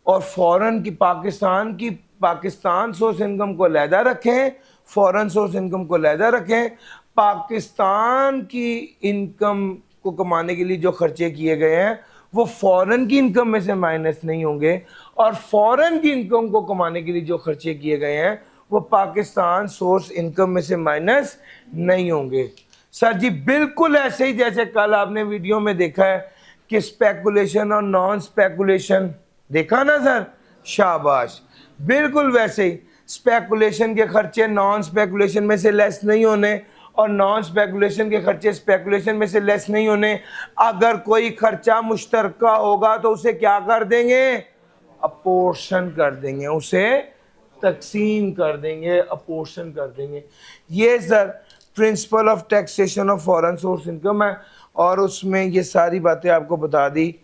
और फॉरेन की पाकिस्तान सोर्स इनकम को अलहदा रखें, फॉरेन सोर्स इनकम को अलहदा रखें। पाकिस्तान की इनकम को कमाने के लिए जो खर्चे किए गए हैं वो फॉरेन की इनकम में से माइनस नहीं होंगे, और फॉरेन की इनकम को कमाने के लिए जो खर्चे किए गए हैं वो पाकिस्तान सोर्स इनकम में से माइनस नहीं होंगे। सर जी बिल्कुल ऐसे ही जैसे कल आपने वीडियो में देखा है कि स्पेकुलेशन और नॉन स्पेकुलेशन देखा ना सर, शाबाश, बिल्कुल वैसे ही स्पेकुलेशन के खर्चे नॉन स्पेकुलेशन में से लेस नहीं होने और नॉन स्पेकुलेशन के खर्चे स्पेकुलेशन में से लेस नहीं होने। अगर कोई खर्चा मुश्तरका होगा तो उसे क्या कर देंगे, अपोर्शन कर देंगे, उसे तकसीम कर देंगे, अपोर्शन कर देंगे। ये sir principle of taxation of foreign source income है और उसमें ये सारी बातें आपको बता दी।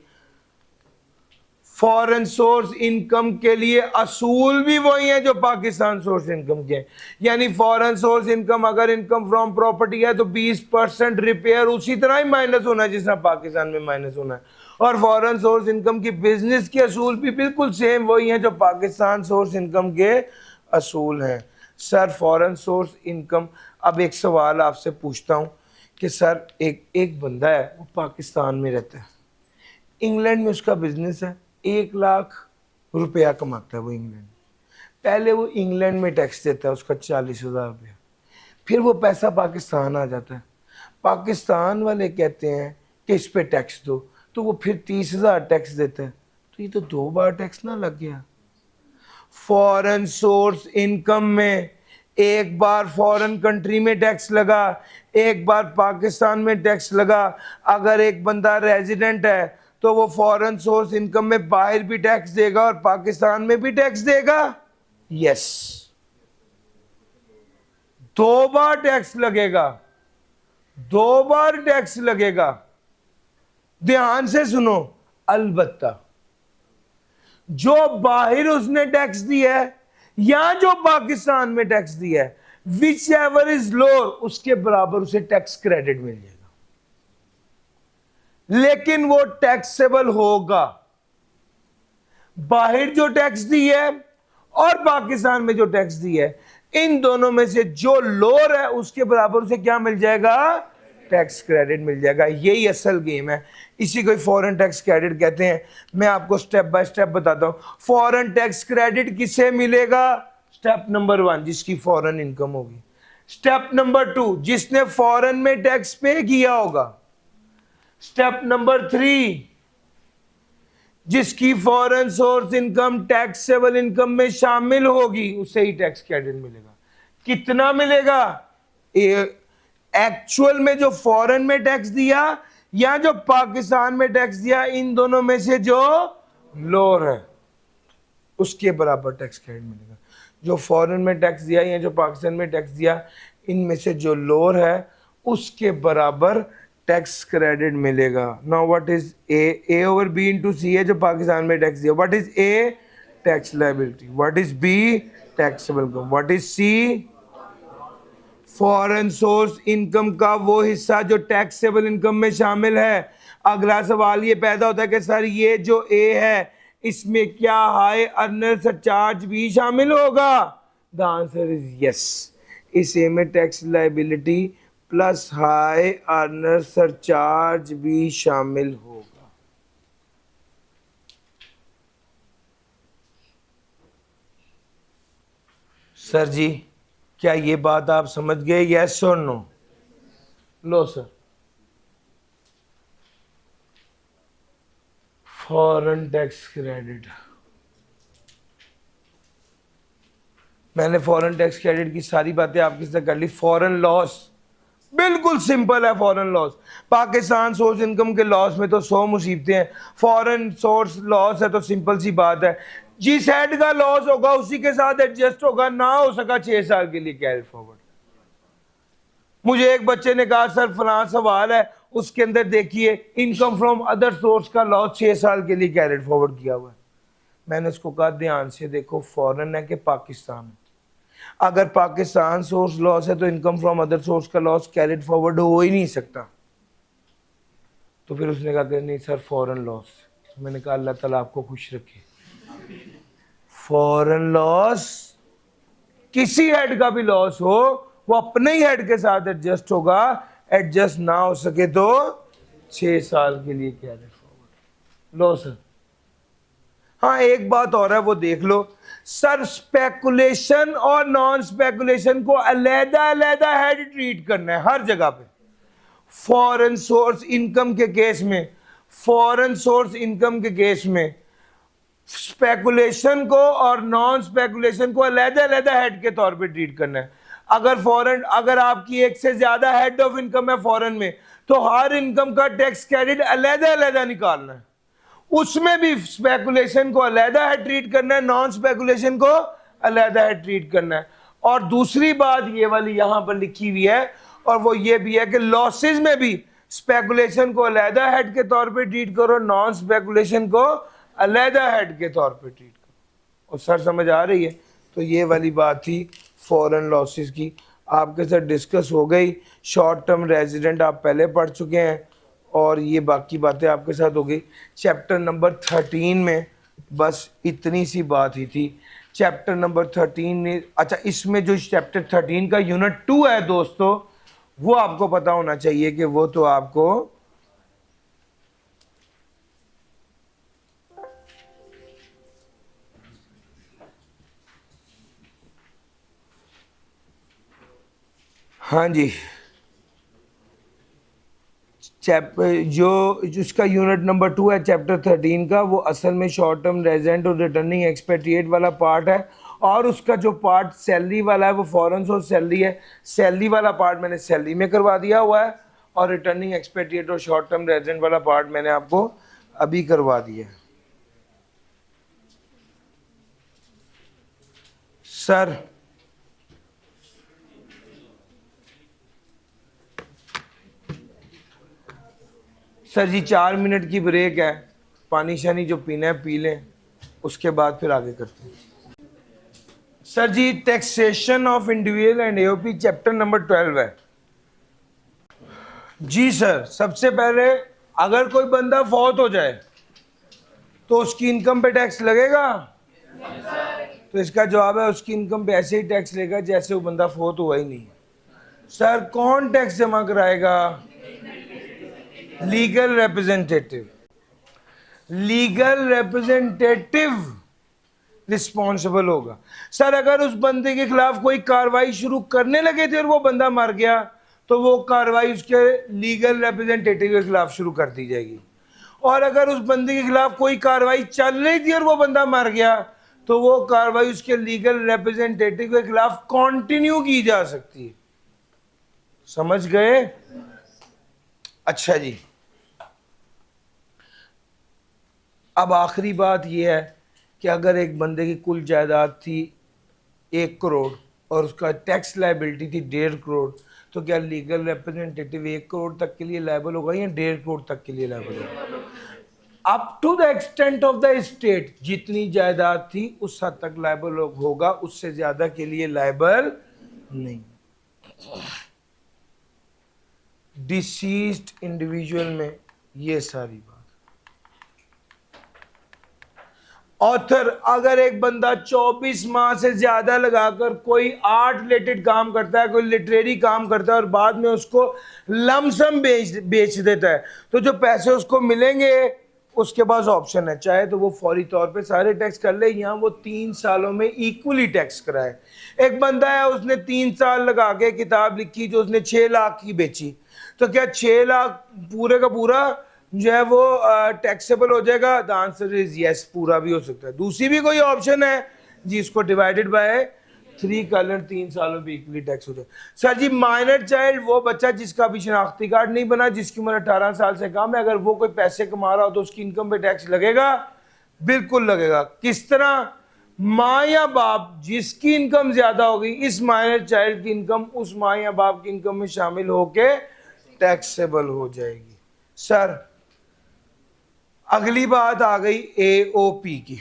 फॉरेन सोर्स इनकम के लिए असूल भी वही है जो पाकिस्तान सोर्स इनकम के, यानी फॉरेन सोर्स इनकम अगर इनकम फ्रॉम प्रॉपर्टी है तो 20% रिपेयर उसी तरह ही माइनस होना है जिस तरह पाकिस्तान में माइनस होना है, और फॉरेन सोर्स इनकम की बिजनेस के असूल भी बिल्कुल सेम वही है जो पाकिस्तान सोर्स इनकम के असूल हैं। सर फॉरेन सोर्स इनकम, अब एक सवाल आपसे पूछता हूँ कि सर एक बंदा है वो पाकिस्तान में रहता है, इंग्लैंड में उसका बिजनेस है, 1 लाख रुपया कमाता है वो इंग्लैंड में। पहले वो इंग्लैंड में टैक्स देता है उसका 40,000 रुपया, फिर वो पैसा पाकिस्तान आ जाता है, पाकिस्तान वाले कहते हैं कि इस पे टैक्स दो, तो वो फिर 30,000 टैक्स देता है, तो ये तो 2 बार टैक्स ना लग गया। फॉरेन सोर्स इनकम में एक बार फॉरेन कंट्री में टैक्स लगा, एक बार पाकिस्तान में टैक्स लगा। अगर एक बंदा रेजिडेंट है तो वो फॉरेन सोर्स इनकम में बाहर भी टैक्स देगा और पाकिस्तान में भी टैक्स देगा। यस, 2 बार टैक्स लगेगा, 2 बार टैक्स लगेगा। ध्यान से सुनो, अलबत्ता जो बाहर उसने टैक्स दिया है या जो पाकिस्तान में टैक्स दिया है, विच एवर इज लोअर, उसके बराबर उसे टैक्स क्रेडिट मिल जाएगा, लेकिन वो टैक्सेबल होगा। बाहर जो टैक्स दी है और पाकिस्तान में जो टैक्स दी है, इन दोनों में से जो लोअर है उसके बराबर उसे क्या मिल जाएगा, टैक्स क्रेडिट मिल जाएगा। यही असल गेम है, इसी को फॉरेन टैक्स क्रेडिट कहते हैं। मैं आपको स्टेप बाय स्टेप बताता हूं। फॉरेन टैक्स क्रेडिट किसे मिलेगा, स्टेप नंबर 1 जिसकी फॉरेन इनकम होगी, स्टेप नंबर 2 जिसने फॉरेन में टैक्स पे किया होगा, स्टेप नंबर 3 जिसकी foreign source income taxable income में शामिल होगी उसे ही टैक्स क्रेडिट मिलेगा। कितना मिलेगा, एक्चुअल में जो फॉरेन में टैक्स दिया या जो पाकिस्तान में टैक्स दिया, इन दोनों में से जो लोअर है उसके बराबर टैक्स क्रेडिट मिलेगा। जो फॉरेन में टैक्स दिया या जो पाकिस्तान में टैक्स दिया, इनमें से जो लोअर है उसके बराबर टैक्स क्रेडिट मिलेगा। Now what is A over B into C है जो पाकिस्तान में टैक्स दिया। What is A, tax liability. What is B, taxable income. What is C, foreign source income का वो हिस्सा जो टैक्सेबल इनकम में शामिल है। अगला सवाल ये पैदा होता है कि सर ये जो ए है इसमें क्या हाई अर्नर सरचार्ज भी शामिल होगा। द आंसर इज यस, इस ए में tax liability plus high earner surcharge भी शामिल होगा। सर जी क्या ये बात आप समझ गए, यस और नो। लो सर, फॉरेन टैक्स क्रेडिट, मैंने फॉरेन टैक्स क्रेडिट की सारी बातें आपके साथ कर ली। फॉरेन लॉस, बिल्कुल सिंपल है foreign loss. Pakistan source income के लॉस में तो 100 मुसीबतें हैं, फॉरेन सोर्स लॉस है तो सिंपल सी बात है, जिस हेड का लॉस होगा उसी के साथ एडजस्ट होगा, ना हो सका 6 साल के लिए कैरी फॉरवर्ड। मुझे एक बच्चे ने कहा सर फलां सवाल है, उसके अंदर देखिए इनकम फ्रॉम अदर सोर्स का लॉस 6 साल के लिए कैरेड फॉरवर्ड किया हुआ है। मैंने उसको कहा ध्यान से देखो, फॉरेन है कि पाकिस्तान है? अगर पाकिस्तान सोर्स लॉस है तो इनकम फ्रॉम अदर सोर्स का लॉस कैरेड फॉरवर्ड हो ही नहीं सकता। तो फिर उसने कहा कि नहीं सर फॉरेन लॉस। तो मैंने कहा अल्लाह ताला आपको खुश रखे। फॉरेन लॉस किसी हेड का भी लॉस हो वो अपने ही हेड के साथ एडजस्ट होगा, एडजस्ट ना हो सके तो 6 साल के लिए कैरेड फॉरवर्ड लो सर। हाँ एक बात और है वो देख लो सर, स्पेकुलेशन और नॉन स्पेकुलेशन को अलहदा अलहदा हेड ट्रीट करना है हर जगह पे। फॉरेन सोर्स इनकम के केस में, फॉरेन सोर्स इनकम के केस में स्पेकुलेशन को और नॉन स्पेकुलेशन को अलहदा अलहदा हेड के तौर पे ट्रीट करना है। अगर आपकी एक से ज्यादा हेड ऑफ इनकम है फॉरेन में, तो हर इनकम का टैक्स क्रेडिट अलहदा अलहदा निकालना है। उसमें भी स्पेकुलेशन को अलहदा हेड ट्रीट करना है, नॉन स्पेकुलेशन को अलहदा हेड ट्रीट करना है। और दूसरी बात ये वाली यहां पर लिखी हुई है, और वो ये भी है कि लॉसेज में भी स्पेकुलेशन को अलहदा हेड के तौर पे ट्रीट करो, नॉन स्पेकुलेशन को अलहदा हेड के तौर पे ट्रीट करो। और सर समझ आ रही है? तो ये वाली बात थी फॉरेन लॉसेस की, आपके साथ डिस्कस हो गई। शॉर्ट टर्म रेजिडेंट आप पहले पढ़ चुके हैं और ये बाकी बातें आपके साथ हो गई। चैप्टर नंबर 13 में बस इतनी सी बात ही थी। चैप्टर नंबर 13 में अच्छा, इसमें जो चैप्टर 13 का यूनिट 2 है दोस्तों, वो आपको पता होना चाहिए कि वो तो आपको हाँ जी, जो जिसका यूनिट नंबर 2 है चैप्टर 13 का, वो असल में शॉर्ट टर्म रेजिडेंट और रिटर्निंग एक्सपेट्रिएट वाला पार्ट है। और उसका जो पार्ट सैलरी वाला है वो फॉरेन सोर्स सैलरी है। सैलरी वाला पार्ट मैंने सैलरी में करवा दिया हुआ है, और रिटर्निंग एक्सपेट्रिएट और शॉर्ट टर्म रेजिडेंट वाला पार्ट मैंने आपको अभी करवा दिया है। सर जी 4 मिनट की ब्रेक है, पानी शानी जो पीना है पी लें, उसके बाद फिर आगे करते हैं। Sir ji taxation of individual and AOP chapter number 12 है जी। सर सबसे पहले अगर कोई बंदा फौत हो जाए तो उसकी इनकम पे टैक्स लगेगा? तो इसका जवाब है उसकी इनकम पे ऐसे ही टैक्स लेगा जैसे वो बंदा फौत हुआ ही नहीं। सर कौन टैक्स जमा कराएगा? Legal representative. Legal representative responsible होगा। सर अगर उस बंदे के खिलाफ कोई कार्रवाई शुरू करने लगे थे और वो बंदा मर गया, तो वो कार्रवाई उसके लीगल रिप्रेजेंटेटिव के खिलाफ शुरू कर दी जाएगी। और अगर उस बंदे के खिलाफ कोई कार्रवाई चल रही थी और वो बंदा मर गया, तो वो कार्रवाई उसके लीगल रिप्रेजेंटेटिव के खिलाफ कंटिन्यू की जा सकती है। समझ गए? अच्छा जी, अब आखिरी बात यह है कि अगर एक बंदे की कुल जायदाद थी 1 करोड़ और उसका टैक्स लायबिलिटी थी 1.5 करोड़, तो क्या लीगल रिप्रेजेंटेटिव 1 करोड़ तक के लिए लायबल होगा या 1.5 करोड़ तक के लिए लायबल होगा? Up to the extent of the state, जितनी जायदाद थी उस हद तक लायबल होगा, उससे ज्यादा के लिए लायबल नहीं। डिसीज्ड इंडिविजुअल में ये सारी बात। ऑथर, अगर एक बंदा 24 माह से ज्यादा लगाकर कोई आर्ट रिलेटेड काम करता है, कोई लिटरेरी काम करता है और बाद में उसको लमसम बेच देता है, तो जो पैसे उसको मिलेंगे उसके पास ऑप्शन है, चाहे तो वो फौरी तौर पे सारे टैक्स कर ले या वो 3 सालों में इक्वली टैक्स कराए। एक बंदा है उसने 3 साल लगा के किताब लिखी जो उसने 6 लाख की बेची, तो क्या 6 लाख पूरे का पूरा जो है वो टैक्सेबल हो जाएगा? द आंसर इज यस, पूरा भी हो सकता है। दूसरी भी कोई ऑप्शन है जी, इसको डिवाइडेड बाय 3 कलर 3 सालों में इक्वली टैक्स हो जाए। सर जी माइनर चाइल्ड वो बच्चा जिसका अभी शनाख्ती कार्ड नहीं बना, जिसकी उम्र 18 साल से कम है, अगर वो कोई पैसे कमा रहा हो तो उसकी इनकम पे टैक्स लगेगा? बिल्कुल लगेगा। किस तरह? माँ या बाप जिसकी इनकम ज्यादा होगी, इस माइनर चाइल्ड की इनकम उस माँ या बाप की इनकम में शामिल होके टैक्सेबल हो जाएगी। सर अगली बात आ गई एओपी की।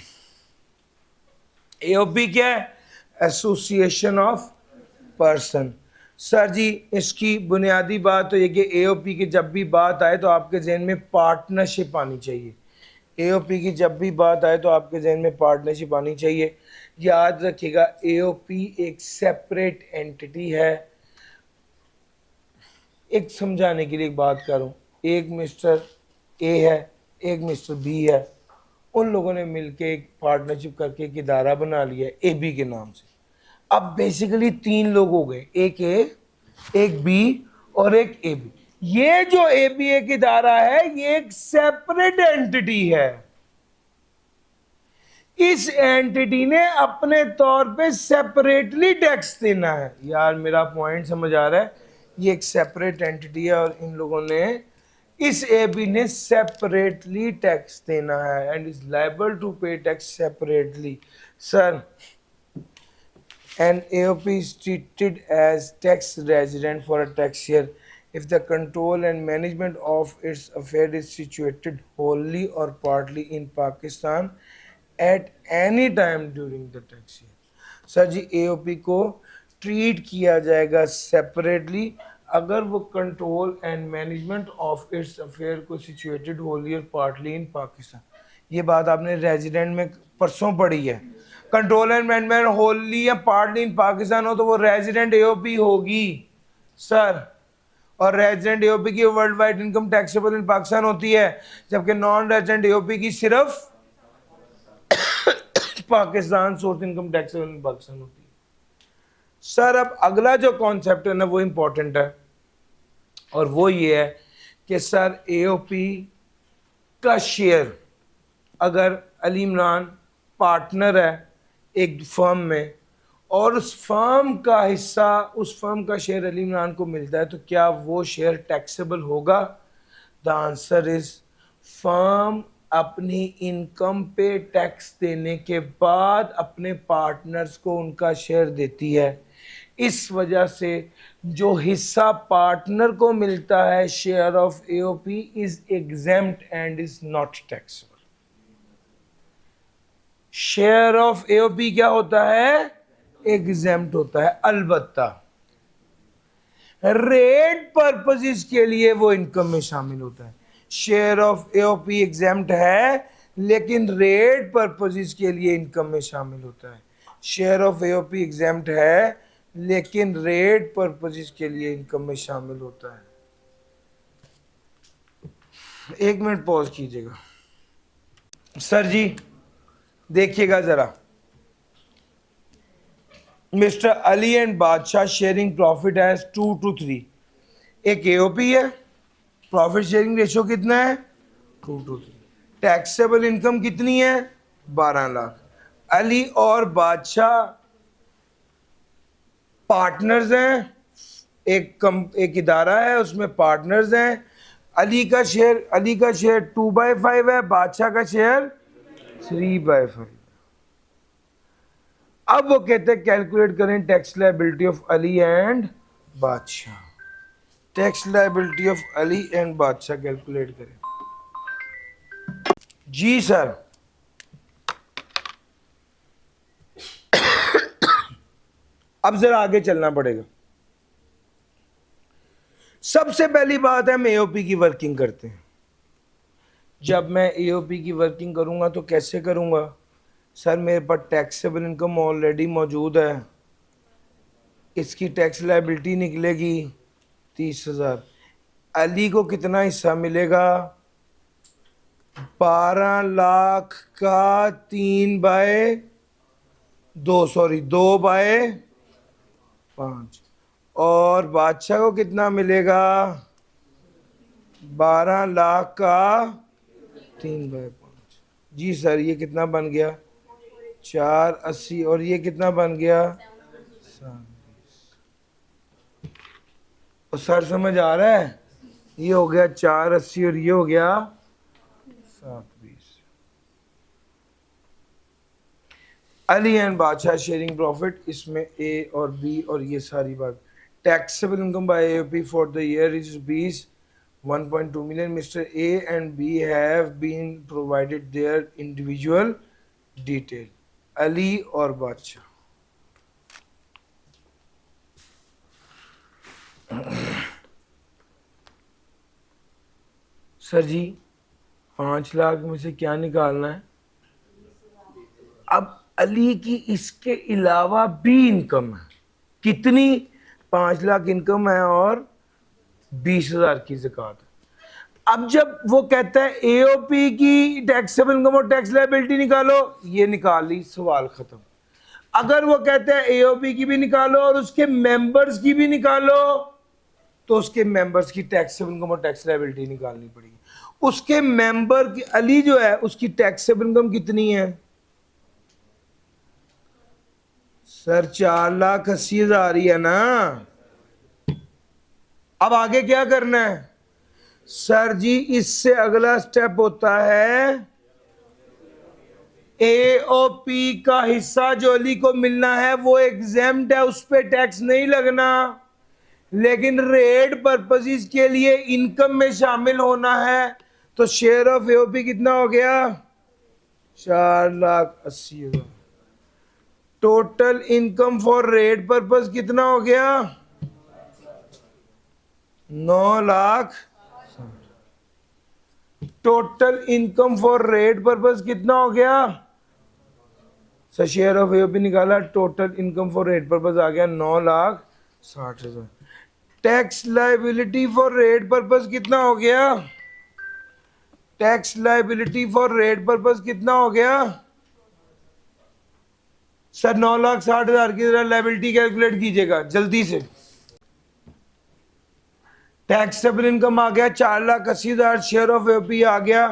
एओपी क्या है? Association of person. सर जी इसकी बुनियादी बात तो ये कि एओपी की जब भी बात आए तो आपके जहन में पार्टनरशिप आनी चाहिए। एओपी की जब भी बात आए तो आपके जहन में पार्टनरशिप आनी चाहिए। याद रखिएगा एओपी एक सेपरेट एंटिटी है। एक समझाने के लिए एक बात करूं, एक मिस्टर ए है, एक मिस्टर बी है, उन लोगों ने मिलके एक पार्टनरशिप करके एक इदारा बना लिया है ए बी के नाम से। अब बेसिकली 3 लोग हो गए, एक ए, एक बी और एक ए बी। ये जो ए बी एक इदारा है ये एक सेपरेट एंटिटी है। इस एंटिटी ने अपने तौर पे सेपरेटली टैक्स देना है। यार मेरा पॉइंट समझ आ रहा है? ये एक सेपरेट एंटिटी है और इन लोगों ने, इस एबी ने सेपरेटली टैक्स देना है एंड इज लायबल टू पे tax separately. Sir an AOP is treated as tax resident for a tax year if the control and management of its affair is situated wholly or partly in Pakistan at any time during the tax year. Sir ji AOP को treat किया जाएगा separately अगर वो control and management of its affair को situated wholly or partly इन पाकिस्तान। ये बात आपने resident में परसों पढ़ी है। कंट्रोल एंड मैनेजमेंट होली या पार्टली इन पाकिस्तान हो तो वो रेजिडेंट एओपी होगी सर। और रेजिडेंट एओपी की world wide income taxable in Pakistan होती है, जबकि नॉन रेजिडेंट एओपी की सिर्फ Pakistan source income taxable in Pakistan होती है। सर अब अगला जो कॉन्सेप्ट है ना वो इंपॉर्टेंट है और वो ये है कि सर एओपी का शेयर, अगर अली इमरान पार्टनर है एक फर्म में और उस फर्म का हिस्सा, उस फर्म का शेयर अली इमरान को मिलता है तो क्या वो शेयर टैक्सेबल होगा? द आंसर इज फर्म अपनी इनकम पे टैक्स देने के बाद अपने पार्टनर्स को उनका शेयर देती है। इस वजह से जो हिस्सा पार्टनर को मिलता है share of AOP is exempt and is not taxable. Share of AOP क्या होता है? एग्जेम्प्ट होता है, अलबत्ता रेट पर्पसेस के लिए वो इनकम में शामिल होता है। शेयर ऑफ एओपी एग्जेम्प्ट है लेकिन रेट पर्पसेस के लिए इनकम में शामिल होता है। शेयर ऑफ एओपी एग्जेम्प्ट है लेकिन रेट पर्पसेस के लिए इनकम में शामिल होता है। 1 मिनट पॉज कीजिएगा। सर जी देखिएगा जरा, मिस्टर अली एंड बादशाह शेयरिंग प्रॉफिट एज 2:3। एक एओपी है, प्रॉफिट शेयरिंग रेशियो कितना है? 2:3। टैक्सेबल इनकम कितनी है? 12 लाख। अली और बादशाह पार्टनर्स हैं, एक इदारा है उसमें पार्टनर्स हैं। अली का शेयर 2/5 है, बादशाह का शेयर 3/5। अब वो कहते हैं कैलकुलेट करें tax liability of Ali and Badshah. Tax liability of Ali and Badshah calculate करें। जी सर अब जरा आगे चलना पड़ेगा। सबसे पहली बात है हम एओपी की वर्किंग करते हैं। जब मैं एओपी की वर्किंग करूंगा तो कैसे करूंगा? सर मेरे पास टैक्सेबल इनकम ऑलरेडी मौजूद है, इसकी टैक्स लायबिलिटी निकलेगी 30,000। अली को कितना हिस्सा मिलेगा? 12 लाख का 2/5 और बादशाह को कितना मिलेगा? 12 लाख का 3/5। जी सर ये कितना बन गया? 480। और ये कितना बन गया? और सर समझ आ रहा है, ये हो गया 480 और ये हो गया 720। अली एंड बादशाह शेयरिंग प्रॉफिट, इसमें ए और बी और ये सारी बात। Taxable income by AOP for the year is rupees 1.2 million. Mr. A and B have been provided their individual detail. Ali और बादशाह। सर जी 5 लाख में से क्या निकालना है? अब अली की इसके अलावा भी इनकम है, कितनी? 5 लाख इनकम है और 20,000 की ज़कात है। अब जब वो कहता है एओपी की टैक्सेबल इनकम और टैक्स लायबिलिटी निकालो, ये निकाल ली, सवाल खत्म। अगर वो कहता है एओपी की भी निकालो और उसके मेंबर्स की भी निकालो, तो उसके मेंबर्स की टैक्सेबल इनकम और टैक्स लायबिलिटी निकालनी पड़ेगी। उसके मेंबर की, अली जो है उसकी टैक्सेबल इनकम कितनी है? सर 4,80,000 ही है ना। अब आगे क्या करना है? सर जी इससे अगला स्टेप होता है एओपी का हिस्सा जो अली को मिलना है वो एग्जेम्प्ट है, उस पर टैक्स नहीं लगना, लेकिन रेट पर्पसेस के लिए इनकम में शामिल होना है। तो शेयर ऑफ एओपी कितना हो गया? 4,80,000। Total income for rate purpose कितना हो गया? 9 lakh. Total income for rate purpose कितना हो गया? सर शेयर ऑफ एओपी निकाला, total income for rate purpose आ गया 9,60,000। Tax liability for rate purpose कितना हो गया? Tax liability for rate purpose कितना हो गया? सर 9,60,000 की तरह लायबिलिटी कैलकुलेट कीजिएगा जल्दी से। टैक्सेबल इनकम आ गया 4,80,000, शेयर ऑफ एओपी आ गया,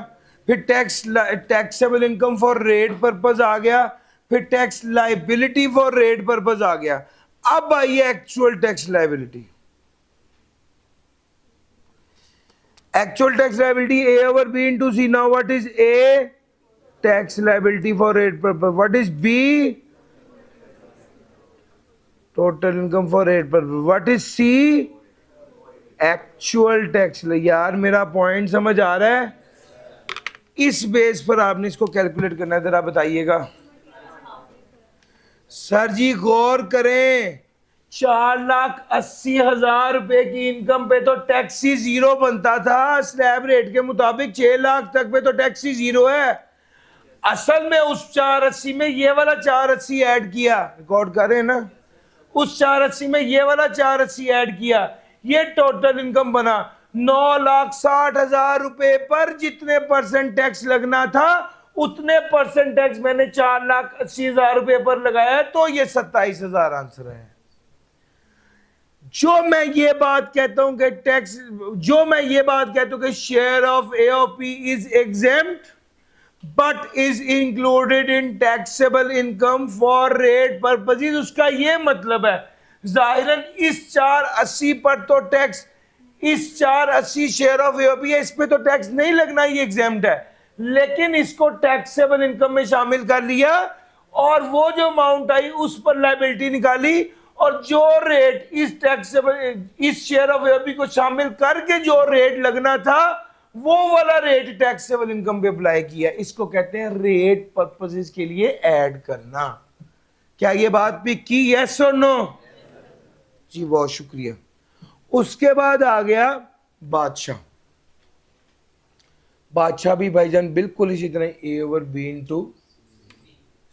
फिर taxable income for rate purpose आ गया, फिर tax liability for rate purpose आ गया। अब आइए actual tax liability. Actual tax liability A over B into C. Now what is A? Tax liability for rate purpose. What is B? Total income for rate purpose. What is C? Actual tax. यार मेरा point समझ आ रहा है? इस base पर आपने इसको calculate करना है, जरा बताइएगा। सर जी गौर करें, 4,80,000 रुपए की इनकम पे तो टैक्स ही जीरो बनता था। स्लैब रेट के मुताबिक 6 लाख तक पे तो टैक्स ही जीरो है। असल में उस 480 में ये वाला 480 ऐड किया, रिकॉर्ड कर रहे हैं ना, उस 480 में ये वाला 480 ऐड किया, ये टोटल इनकम बना। 9,60,000 रुपए पर जितने परसेंट टैक्स लगना था उतने परसेंट टैक्स मैंने 4,80,000 रुपए पर लगाया, तो ये 27,000 आंसर है। जो मैं ये बात कहता हूं कि टैक्स, जो मैं ये बात कहता हूं कि share of AOP is exempt but is included in taxable income for rate purposes, उसका ये मतलब है जाहिरन इस 480 पर तो टैक्स, इस 480 शेयर ऑफ एओपी है, इस पे तो टैक्स नहीं लगना, ये एग्जेम्प्ट है, लेकिन इसको टैक्सेबल इनकम में शामिल कर लिया और वो जो अमाउंट आई उस पर लायबिलिटी निकाली, और जो रेट इस टैक्सेबल, इस शेयर ऑफ एओपी को शामिल करके जो रेट लगना था वो वाला रेट टैक्सेबल इनकम पे अप्लाई किया। इसको कहते हैं रेट पर्पसेस के लिए ऐड करना। क्या ये बात भी की? यस और नो? जी बहुत शुक्रिया। उसके बाद आ गया बादशाह। बादशाह भी भाईजान बिल्कुल इसी तरह ए ओवर बी इंटू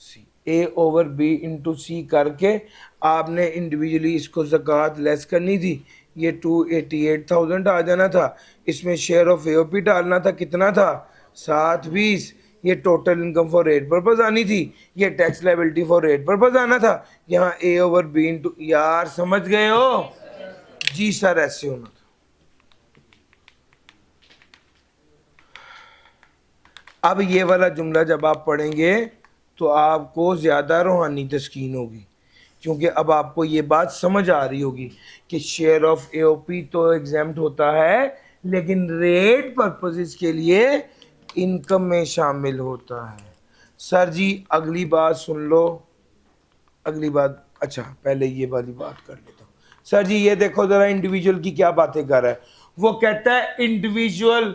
सी, ए ओवर बी इंटू सी करके आपने इंडिविजुअली इसको ज़कात लेस करनी थी। ये 288,000 आ जाना था, इसमें शेयर ऑफ एओपी डालना था, कितना था? 720। ये total income for rate purpose आनी थी, ये tax liability for rate purpose आना था। यहाँ ए ओवर बी इंटू, यार समझ गए हो? जी सर ऐसे होना था। अब ये वाला जुमला जब आप पढ़ेंगे तो आपको ज़्यादा रूहानी तस्कीन होगी। क्योंकि अब आपको ये बात समझ आ रही होगी कि शेयर ऑफ एओपी तो एग्जेम्प्ट होता है, लेकिन रेट पर्पसेस के लिए इनकम में शामिल होता है। सर जी अगली बात सुन लो, अगली बात, अच्छा पहले ये वाली बात कर लेता हूँ। सर जी ये देखो जरा इंडिविजुअल की क्या बातें कर रहा है। वो कहता है इंडिविजुअल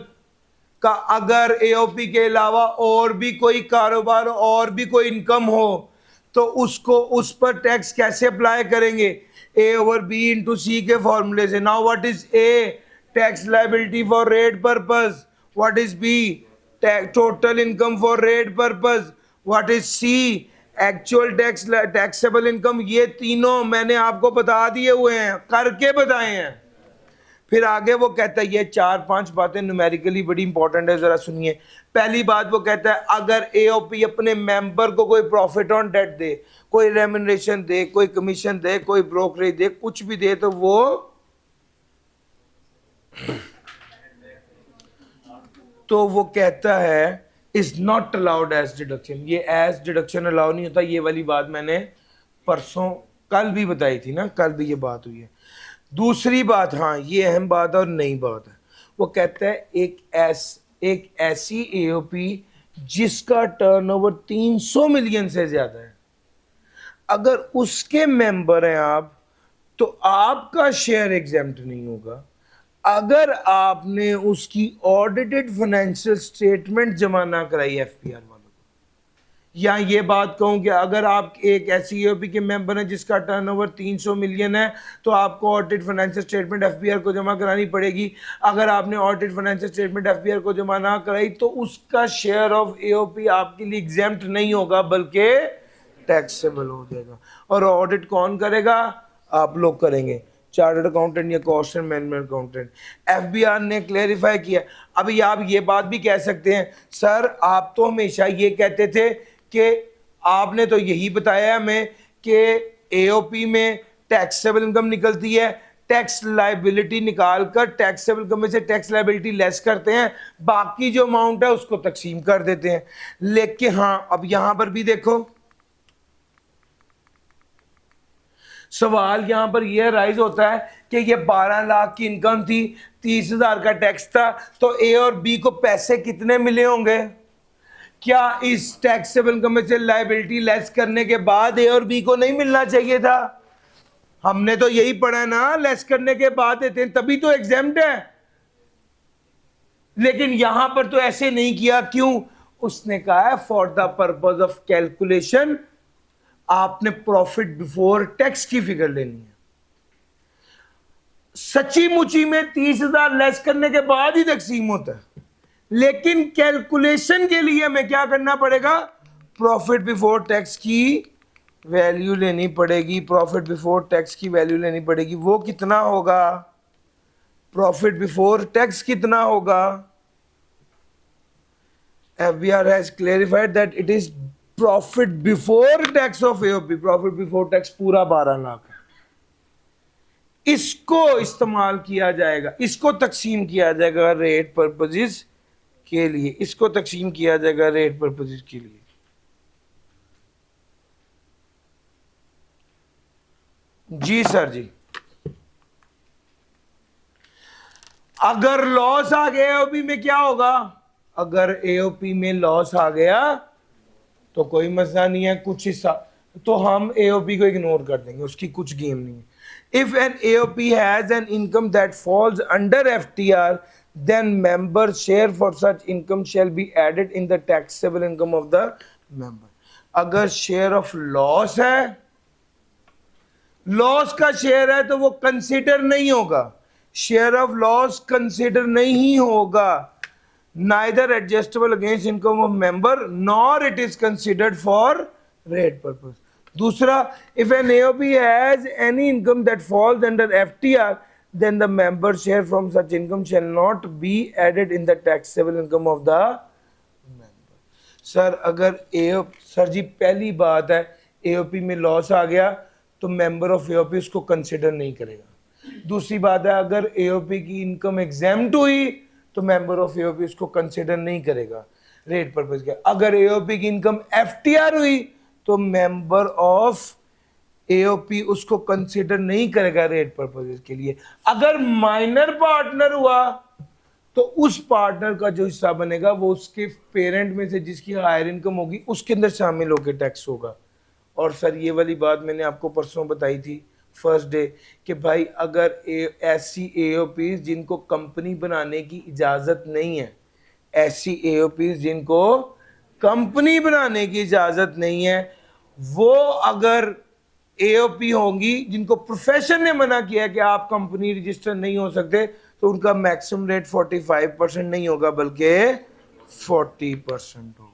का अगर एओपी के अलावा और भी कोई कारोबार और भी कोई इनकम हो तो उसको उस पर टैक्स कैसे अप्लाई करेंगे, A over B into C के फॉर्मूले से। Now what is A, tax liability for rate purpose, what is B, total income for rate purpose, what is C, actual tax taxable income. ये तीनों मैंने आपको बता दिए हुए हैं, करके बताए हैं। फिर आगे वो कहता है, ये 4-5 बातें न्यूमेरिकली बड़ी इंपॉर्टेंट है, जरा सुनिए। पहली बात वो कहता है अगर एओपी अपने मेंबर को कोई प्रॉफिट ऑन डेट दे, कोई रेम्युनरेशन दे, कोई कमीशन दे, कोई ब्रोकरेज दे, कुछ भी दे, तो वो कहता है is not allowed as deduction. ये एज डिडक्शन अलाउ नहीं होता। ये वाली बात मैंने परसों कल भी बताई थी ना, कल भी ये बात हुई है। दूसरी बात, हाँ ये अहम बात और नई बात है, वो कहता है एक ऐसी एओपी जिसका टर्नओवर 300 मिलियन से ज्यादा है, अगर उसके मेंबर हैं आप तो आपका शेयर एग्जेम्प्ट नहीं होगा। अगर आपने उसकी ऑडिटेड फाइनेंशियल स्टेटमेंट जमा ना कराई एफपीआर वालों को, या ये बात कहूं कि अगर आप एक ऐसी ईओपी के मेंबर हैं जिसका टर्नओवर 300 मिलियन है तो आपको ऑडिटेड फाइनेंशियल स्टेटमेंट एफपीआर को जमा करानी पड़ेगी। अगर आपने ऑडिटेड फाइनेंशियल स्टेटमेंट एफपीआर को जमा ना कराई तो उसका शेयर ऑफ एओपी आपके लिए एग्जेम्प्ट नहीं होगा बल्कि टैक्सेबल हो जाएगा। और ऑडिट कौन करेगा? आप लोग करेंगे, चार्टर्ड अकाउंटेंट या cost and management accountant. FBR ने क्लेरिफाई किया। अभी आप ये बात भी कह सकते हैं सर आप तो हमेशा ये कहते थे कि आपने तो यही बताया हमें कि एओपी में टैक्सेबल इनकम निकलती है, टैक्स लाइबिलिटी निकालकर टैक्सेबल इनकम में से टैक्स लाइबिलिटी लेस करते हैं, बाकी जो अमाउंट है उसको तकसीम कर देते हैं। लेकिन हाँ अब यहां पर भी देखो सवाल यहां पर यह राइज होता है कि ये 12 लाख की इनकम थी, 30,000 का टैक्स था, तो ए और बी को पैसे कितने मिले होंगे? क्या इस टैक्सेबल इनकम में से लायबिलिटी लेस करने के बाद ए और बी को नहीं मिलना चाहिए था? हमने तो यही पढ़ा ना, लेस करने के बाद देते हैं तभी तो एग्जेम्प्ट है। लेकिन यहां पर तो ऐसे नहीं किया, क्यों? उसने कहा है for the purpose of calculation आपने प्रॉफिट बिफोर टैक्स की फिगर लेनी है। सच्ची मुची में 30,000 लेस करने के बाद ही तकसीम होता है, लेकिन कैलकुलेशन के लिए हमें क्या करना पड़ेगा? प्रॉफिट बिफोर टैक्स की वैल्यू लेनी पड़ेगी। प्रॉफिट बिफोर टैक्स की वैल्यू लेनी पड़ेगी। वो कितना होगा? प्रॉफिट बिफोर टैक्स कितना होगा? FBR has clarified that it is profit before tax of AOP. Profit before tax पूरा 12 लाख है। इसको इस्तेमाल किया जाएगा, इसको तकसीम किया जाएगा रेट पर्पसेस के लिए, इसको तकसीम किया जाएगा रेट पर्पसेस के लिए। जी सर जी। अगर लॉस आ गया एओपी में क्या होगा? अगर एओपी में लॉस आ गया तो कोई मसला नहीं है, कुछ हिस्सा तो हम एओपी को इग्नोर कर देंगे, उसकी कुछ गेम नहीं है। If an AOP has an income that falls under FTR then member share for such income shall be added in the taxable income of the member। अगर शेयर ऑफ लॉस है, loss का share है तो वो consider नहीं होगा, share of loss consider नहीं होगा। neither adjustable against income of member nor it is considered for rate purpose। दूसरा, if an AOP has any income that falls under FTR then the member share from such income shall not be added in the taxable income of the member। Sir अगर AOP, sir जी पहली बात है AOP में loss आ गया तो member of AOP उसको consider नहीं करेगा। दूसरी बात है अगर AOP की इनकम एग्जेम्प्ट हुई तो मेंबर ऑफ एओपी उसको कंसिडर नहीं करेगा रेट पर्पस के। अगर एओपी की इनकम एफटीआर हुई तो मेंबर ऑफ एओपी उसको कंसीडर नहीं करेगा रेट पर्पजेस के लिए। अगर माइनर पार्टनर हुआ तो उस पार्टनर का जो हिस्सा बनेगा वो उसके पेरेंट में से जिसकी हायर इनकम होगी उसके अंदर शामिल होकर टैक्स होगा। और सर ये वाली बात मैंने आपको परसों बताई थी फर्स्ट डे कि भाई अगर ऐसी एओपी जिनको कंपनी बनाने की इजाज़त नहीं है, ऐसी एओपी जिनको कंपनी बनाने की इजाज़त नहीं है, वो अगर एओपी होंगी जिनको प्रोफेशन ने मना किया कि आप कंपनी रजिस्टर नहीं हो सकते, तो उनका मैक्सिमम रेट 45% नहीं होगा बल्कि 40% होगा।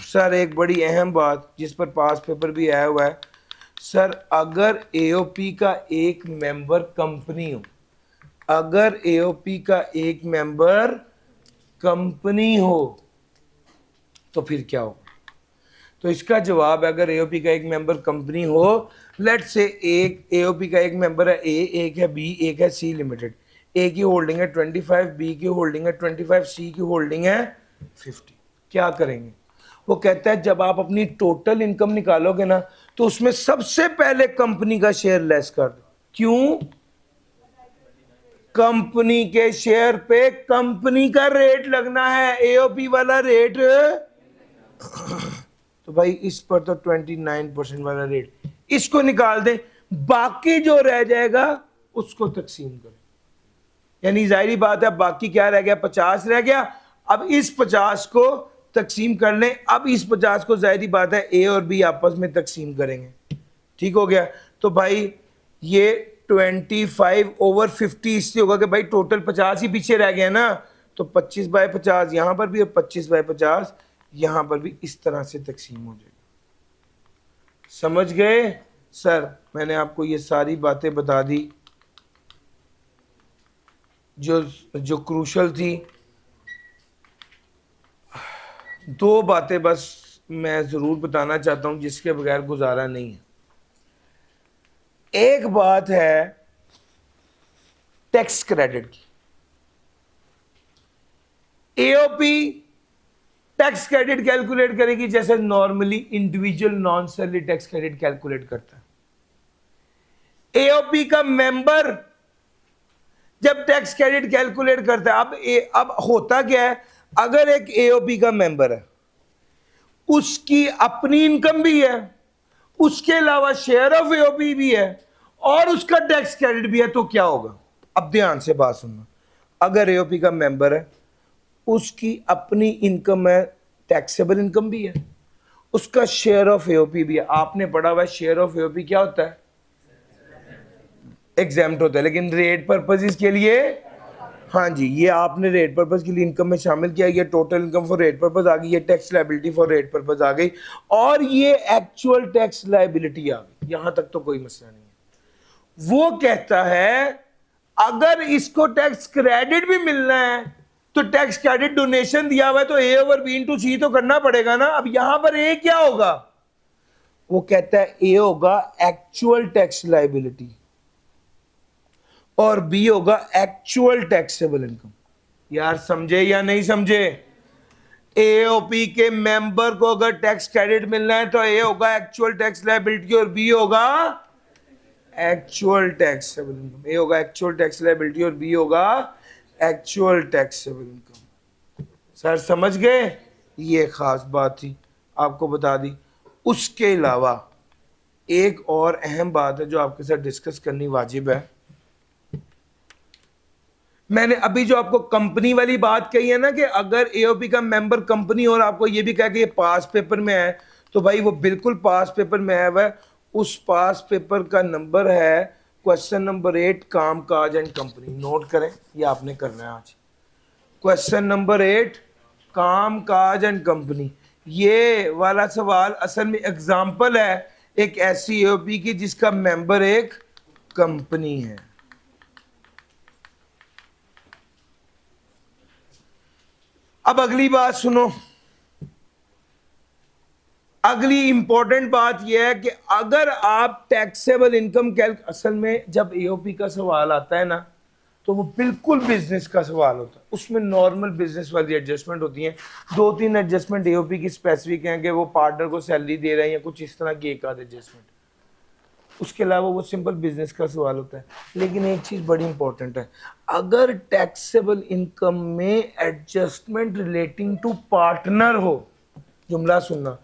सर एक बड़ी अहम बात जिस पर पास पेपर भी आया हुआ है, सर अगर एओपी का एक मेंबर कंपनी हो, अगर एओपी का एक मेंबर कंपनी हो तो फिर क्या होगा? तो इसका जवाब है अगर एओपी का एक मेंबर कंपनी हो, लेट से एक एओपी का एक मेंबर है ए, एक है बी, एक है सी लिमिटेड। ए की होल्डिंग है 25, बी की होल्डिंग है 25, सी की होल्डिंग है 50। क्या करेंगे? वो कहता है जब आप अपनी टोटल इनकम निकालोगे ना तो उसमें सबसे पहले कंपनी का शेयर लेस कर दो। क्यों? कंपनी के शेयर पे कंपनी का रेट लगना है, एओपी वाला रेट। तो भाई इस पर तो 29% वाला रेट, इसको निकाल दें, बाकी जो रह जाएगा उसको तकसीम करें। यानी जाहिर बात है बाकी क्या रह गया? 50 रह गया। अब इस 50 को तकसीम कर लें। अब इस 50 को जाहिर बात है ए और बी आपस में तकसीम करेंगे। ठीक हो गया? तो भाई ये 25/50 इससे होगा कि भाई टोटल 50 ही पीछे रह गया ना, तो 25/50 यहां पर भी और 25/50 यहां पर भी इस तरह से तकसीम हो जाएगा। समझ गए? सर मैंने आपको ये सारी बातें बता दी जो क्रूशल थी। दो बातें बस मैं जरूर बताना चाहता हूं जिसके बगैर गुजारा नहीं है। एक बात है टैक्स क्रेडिट की। एओपी टैक्स क्रेडिट कैलकुलेट करेगी जैसे normally individual non salary tax credit calculate करता है। एओपी का मेंबर जब टैक्स क्रेडिट कैलकुलेट करता है, अब होता क्या है, अगर एक एओपी का मेंबर है, उसकी अपनी इनकम भी है, उसके अलावा शेयर ऑफ एओपी भी है और उसका टैक्स क्रेडिट भी है, तो क्या होगा? अब ध्यान से बात सुनना। अगर एओपी का मेंबर है, उसकी अपनी इनकम है, टैक्सेबल इनकम भी है, उसका शेयर ऑफ एओपी भी है। आपने पढ़ा हुआ है शेयर ऑफ एओपी क्या होता है? एग्जाम्प्ट होता है, लेकिन रेट पर्पज के लिए, हाँ जी, ये आपने रेट पर्पज के लिए इनकम में शामिल किया, ये total income for rate purpose आ गई, ये tax liability for rate purpose आ गई, और ये एक्चुअल टैक्स लायबिलिटी आ गई। यहां तक तो कोई मसला नहीं है। वो कहता है अगर इसको टैक्स क्रेडिट भी मिलना है तो टैक्स क्रेडिट डोनेशन दिया हुआ है तो ए ओवर बी इंटू सी तो करना पड़ेगा ना। अब यहां पर ए क्या होगा? वो कहता है ए होगा एक्चुअल टैक्स लायबिलिटी और बी होगा एक्चुअल टैक्सेबल इनकम। यार समझे या नहीं समझे? एओपी के मेंबर को अगर टैक्स क्रेडिट मिलना है तो ए होगा एक्चुअल टैक्स लायबिलिटी और बी होगा एक्चुअल टैक्सेबल इनकम। ए होगा एक्चुअल टैक्स लायबिलिटी और बी होगा एक्चुअल टैक्सेबल इनकम। सर समझ गए? ये खास बात थी, आपको बता दी। उसके अलावा एक और अहम बात है जो आपके साथ डिस्कस करनी वाजिब है। मैंने अभी जो आपको कंपनी वाली बात कही है ना कि अगर एओपी का मेंबर कंपनी और आपको ये भी कहा कि ये पास पेपर में है, तो भाई वो बिल्कुल पास पेपर में आया हुआ है। उस पास पेपर का नंबर है क्वेश्चन नंबर 8, काम काज एंड कंपनी। नोट करें, ये आपने करना है आज। क्वेश्चन नंबर 8, काम काज एंड कंपनी। ये वाला सवाल असल में एग्जाम्पल है एक ऐसी एओपी की जिसका मेंबर एक कंपनी है। अब अगली बात सुनो। अगली इंपॉर्टेंट बात यह है कि अगर आप टैक्सेबल इनकम असल में जब एओपी का सवाल आता है ना तो वो बिल्कुल बिजनेस का सवाल होता है, उसमें नॉर्मल बिजनेस वाली एडजस्टमेंट होती हैं। 2-3 एडजस्टमेंट एओपी की स्पेसिफिक हैं कि वो पार्टनर को सैलरी दे रहे हैं या कुछ इस तरह की एक आध एडजस्टमेंट, उसके अलावा वो सिंपल बिजनेस का सवाल होता है। लेकिन एक चीज बड़ी इंपॉर्टेंट है, अगर टैक्सेबल इनकम में एडजस्टमेंट रिलेटिंग टू पार्टनर हो, जुमला सुनना,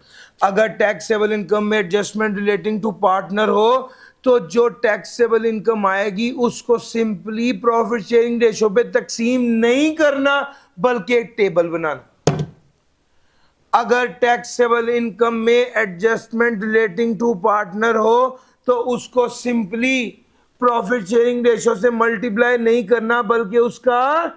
अगर टैक्सेबल इनकम में एडजस्टमेंट रिलेटिंग टू पार्टनर हो तो जो टैक्सेबल इनकम आएगी उसको सिंपली प्रॉफिट शेयरिंग रेशो पे तकसीम नहीं करना बल्कि एक टेबल बनाना। अगर टैक्सेबल इनकम में एडजस्टमेंट रिलेटिंग टू पार्टनर हो तो उसको सिंपली प्रॉफिट शेयरिंग रेशो से मल्टीप्लाई नहीं करना बल्कि उसका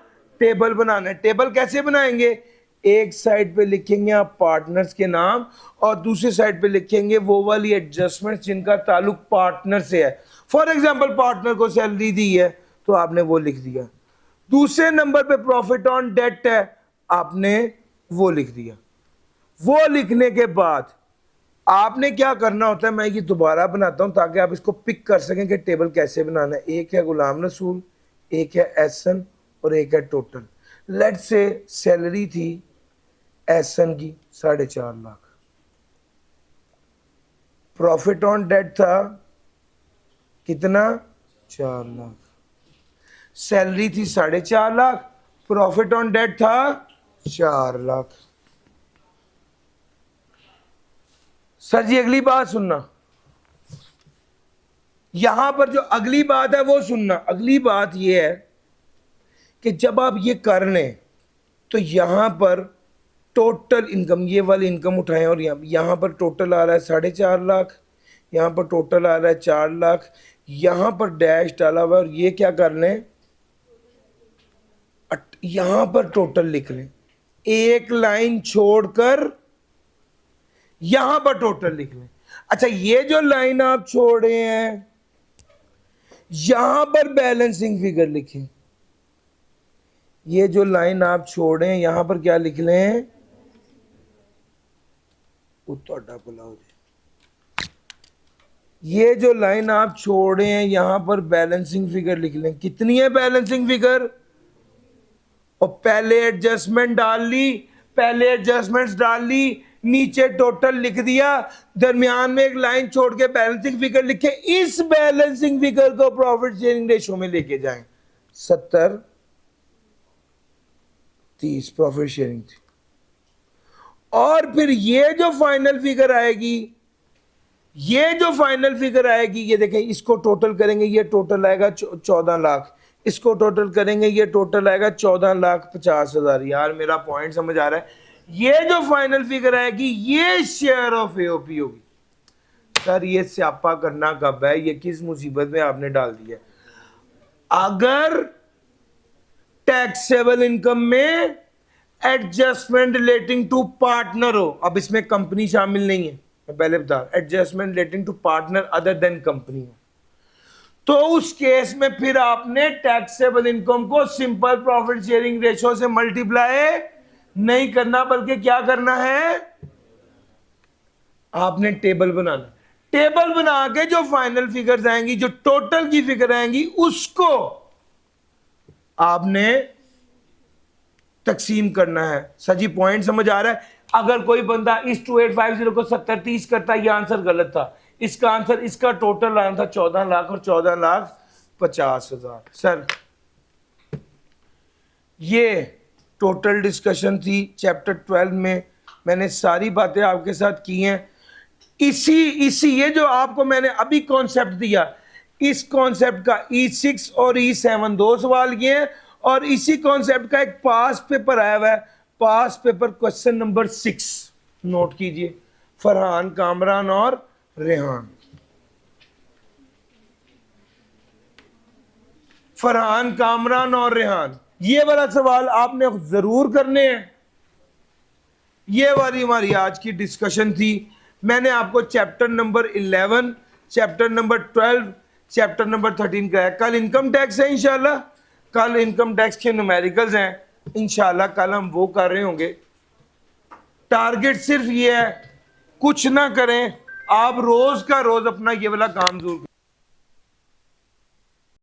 टेबल बनाना है। टेबल कैसे बनाएंगे? एक साइड पे लिखेंगे आप पार्टनर्स के नाम और दूसरी साइड पे लिखेंगे वो वाली एडजस्टमेंट जिनका ताल्लुक पार्टनर से है। फॉर एग्जांपल पार्टनर को सैलरी दी है तो आपने वो लिख दिया, दूसरे नंबर पे प्रॉफिट ऑन डेट है आपने वो लिख दिया। वो लिखने के बाद आपने क्या करना होता है, मैं ये दोबारा बनाता हूं ताकि आप इसको पिक कर सकें कि टेबल कैसे बनाना है। एक है गुलाम रसूल, एक है एहसन और एक है टोटल। लेट्स से सैलरी थी एहसन की 4.5 लाख, प्रॉफिट ऑन डेट था कितना 4 लाख, सैलरी थी 4.5 लाख, प्रॉफिट ऑन डेट था 4 लाख। सर जी अगली बात सुनना, यहां पर जो अगली बात है वो सुनना। अगली बात ये है कि जब आप ये कर लें तो यहां पर टोटल इनकम, ये वाली इनकम उठाएं और यहां पर टोटल आ रहा है 4.5 लाख, यहां पर टोटल आ रहा है 4 लाख, यहां पर डैश डाला हुआ और ये क्या कर लें, यहां पर टोटल लिख लें, एक लाइन छोड़कर यहां पर टोटल लिख लें। अच्छा ये जो लाइन आप छोड़ रहे हैं यहां पर बैलेंसिंग फिगर लिखें, ये जो लाइन आप छोड़ रहे हैं यहां पर क्या लिख लें, ये जो लाइन आप छोड़ रहे हैं यहां पर बैलेंसिंग फिगर लिख लें। कितनी है बैलेंसिंग फिगर? और पहले एडजस्टमेंट डाल ली, पहले एडजस्टमेंट्स डाल ली, नीचे टोटल लिख दिया, दरमियान में एक लाइन छोड़ के बैलेंसिंग फिगर लिखे। इस बैलेंसिंग फिगर को प्रॉफिट शेयरिंग रेशो में लेके जाएं। 70-30 प्रॉफिट शेयरिंग थी, और फिर ये जो फाइनल फिगर आएगी, ये जो फाइनल फिगर आएगी, ये देखें, इसको टोटल करेंगे, ये टोटल आएगा 14 लाख, इसको टोटल करेंगे, ये टोटल आएगा 14,50,000। यार मेरा पॉइंट समझ आ रहा है? ये जो फाइनल फिगर आएगी ये शेयर ऑफ एओपी होगी। सर ये स्यापा करना कब है, ये किस मुसीबत में आपने डाल दिया? अगर टैक्सेबल इनकम में एडजस्टमेंट रिलेटिंग टू पार्टनर हो, अब इसमें कंपनी शामिल नहीं है, मैं पहले बता, adjustment relating to partner other than company हो, तो उस केस में फिर आपने टैक्सेबल इनकम को सिंपल प्रॉफिट शेयरिंग रेशो से मल्टीप्लाई नहीं करना बल्कि क्या करना है, आपने टेबल बनाना। टेबल बना के जो फाइनल फिगर्स आएंगी, जो टोटल की फिगर आएंगी, उसको आपने तकसीम करना है। सजी पॉइंट समझ आ रहा है? अगर कोई बंदा इस 2850 को 70-30 करता, यह आंसर गलत था। इसका आंसर, इसका टोटल आना था 14 लाख और 14,50,000। सर ये टोटल डिस्कशन थी चैप्टर 12 में, मैंने सारी बातें आपके साथ की हैं। इसी ये जो आपको मैंने अभी कॉन्सेप्ट दिया, इस कॉन्सेप्ट का E6 और E7 दो सवाल किए हैं, और इसी कॉन्सेप्ट का एक पास पेपर आया हुआ है, पास पेपर क्वेश्चन नंबर 6 नोट कीजिए, फरहान, कामरान और रेहान। फरहान, कामरान और रेहान, ये वाला सवाल आपने जरूर करने हैं। ये वाली हमारी आज की डिस्कशन थी। मैंने आपको chapter number 11, chapter number 12, chapter number 13 कराया। कल इनकम टैक्स है इंशाल्लाह, कल इनकम टैक्स के न्यूमेरिकल्स हैं इंशाल्लाह, कल हम वो कर रहे होंगे। टारगेट सिर्फ ये है, कुछ ना करें आप, रोज का रोज अपना ये वाला काम जरूर करें।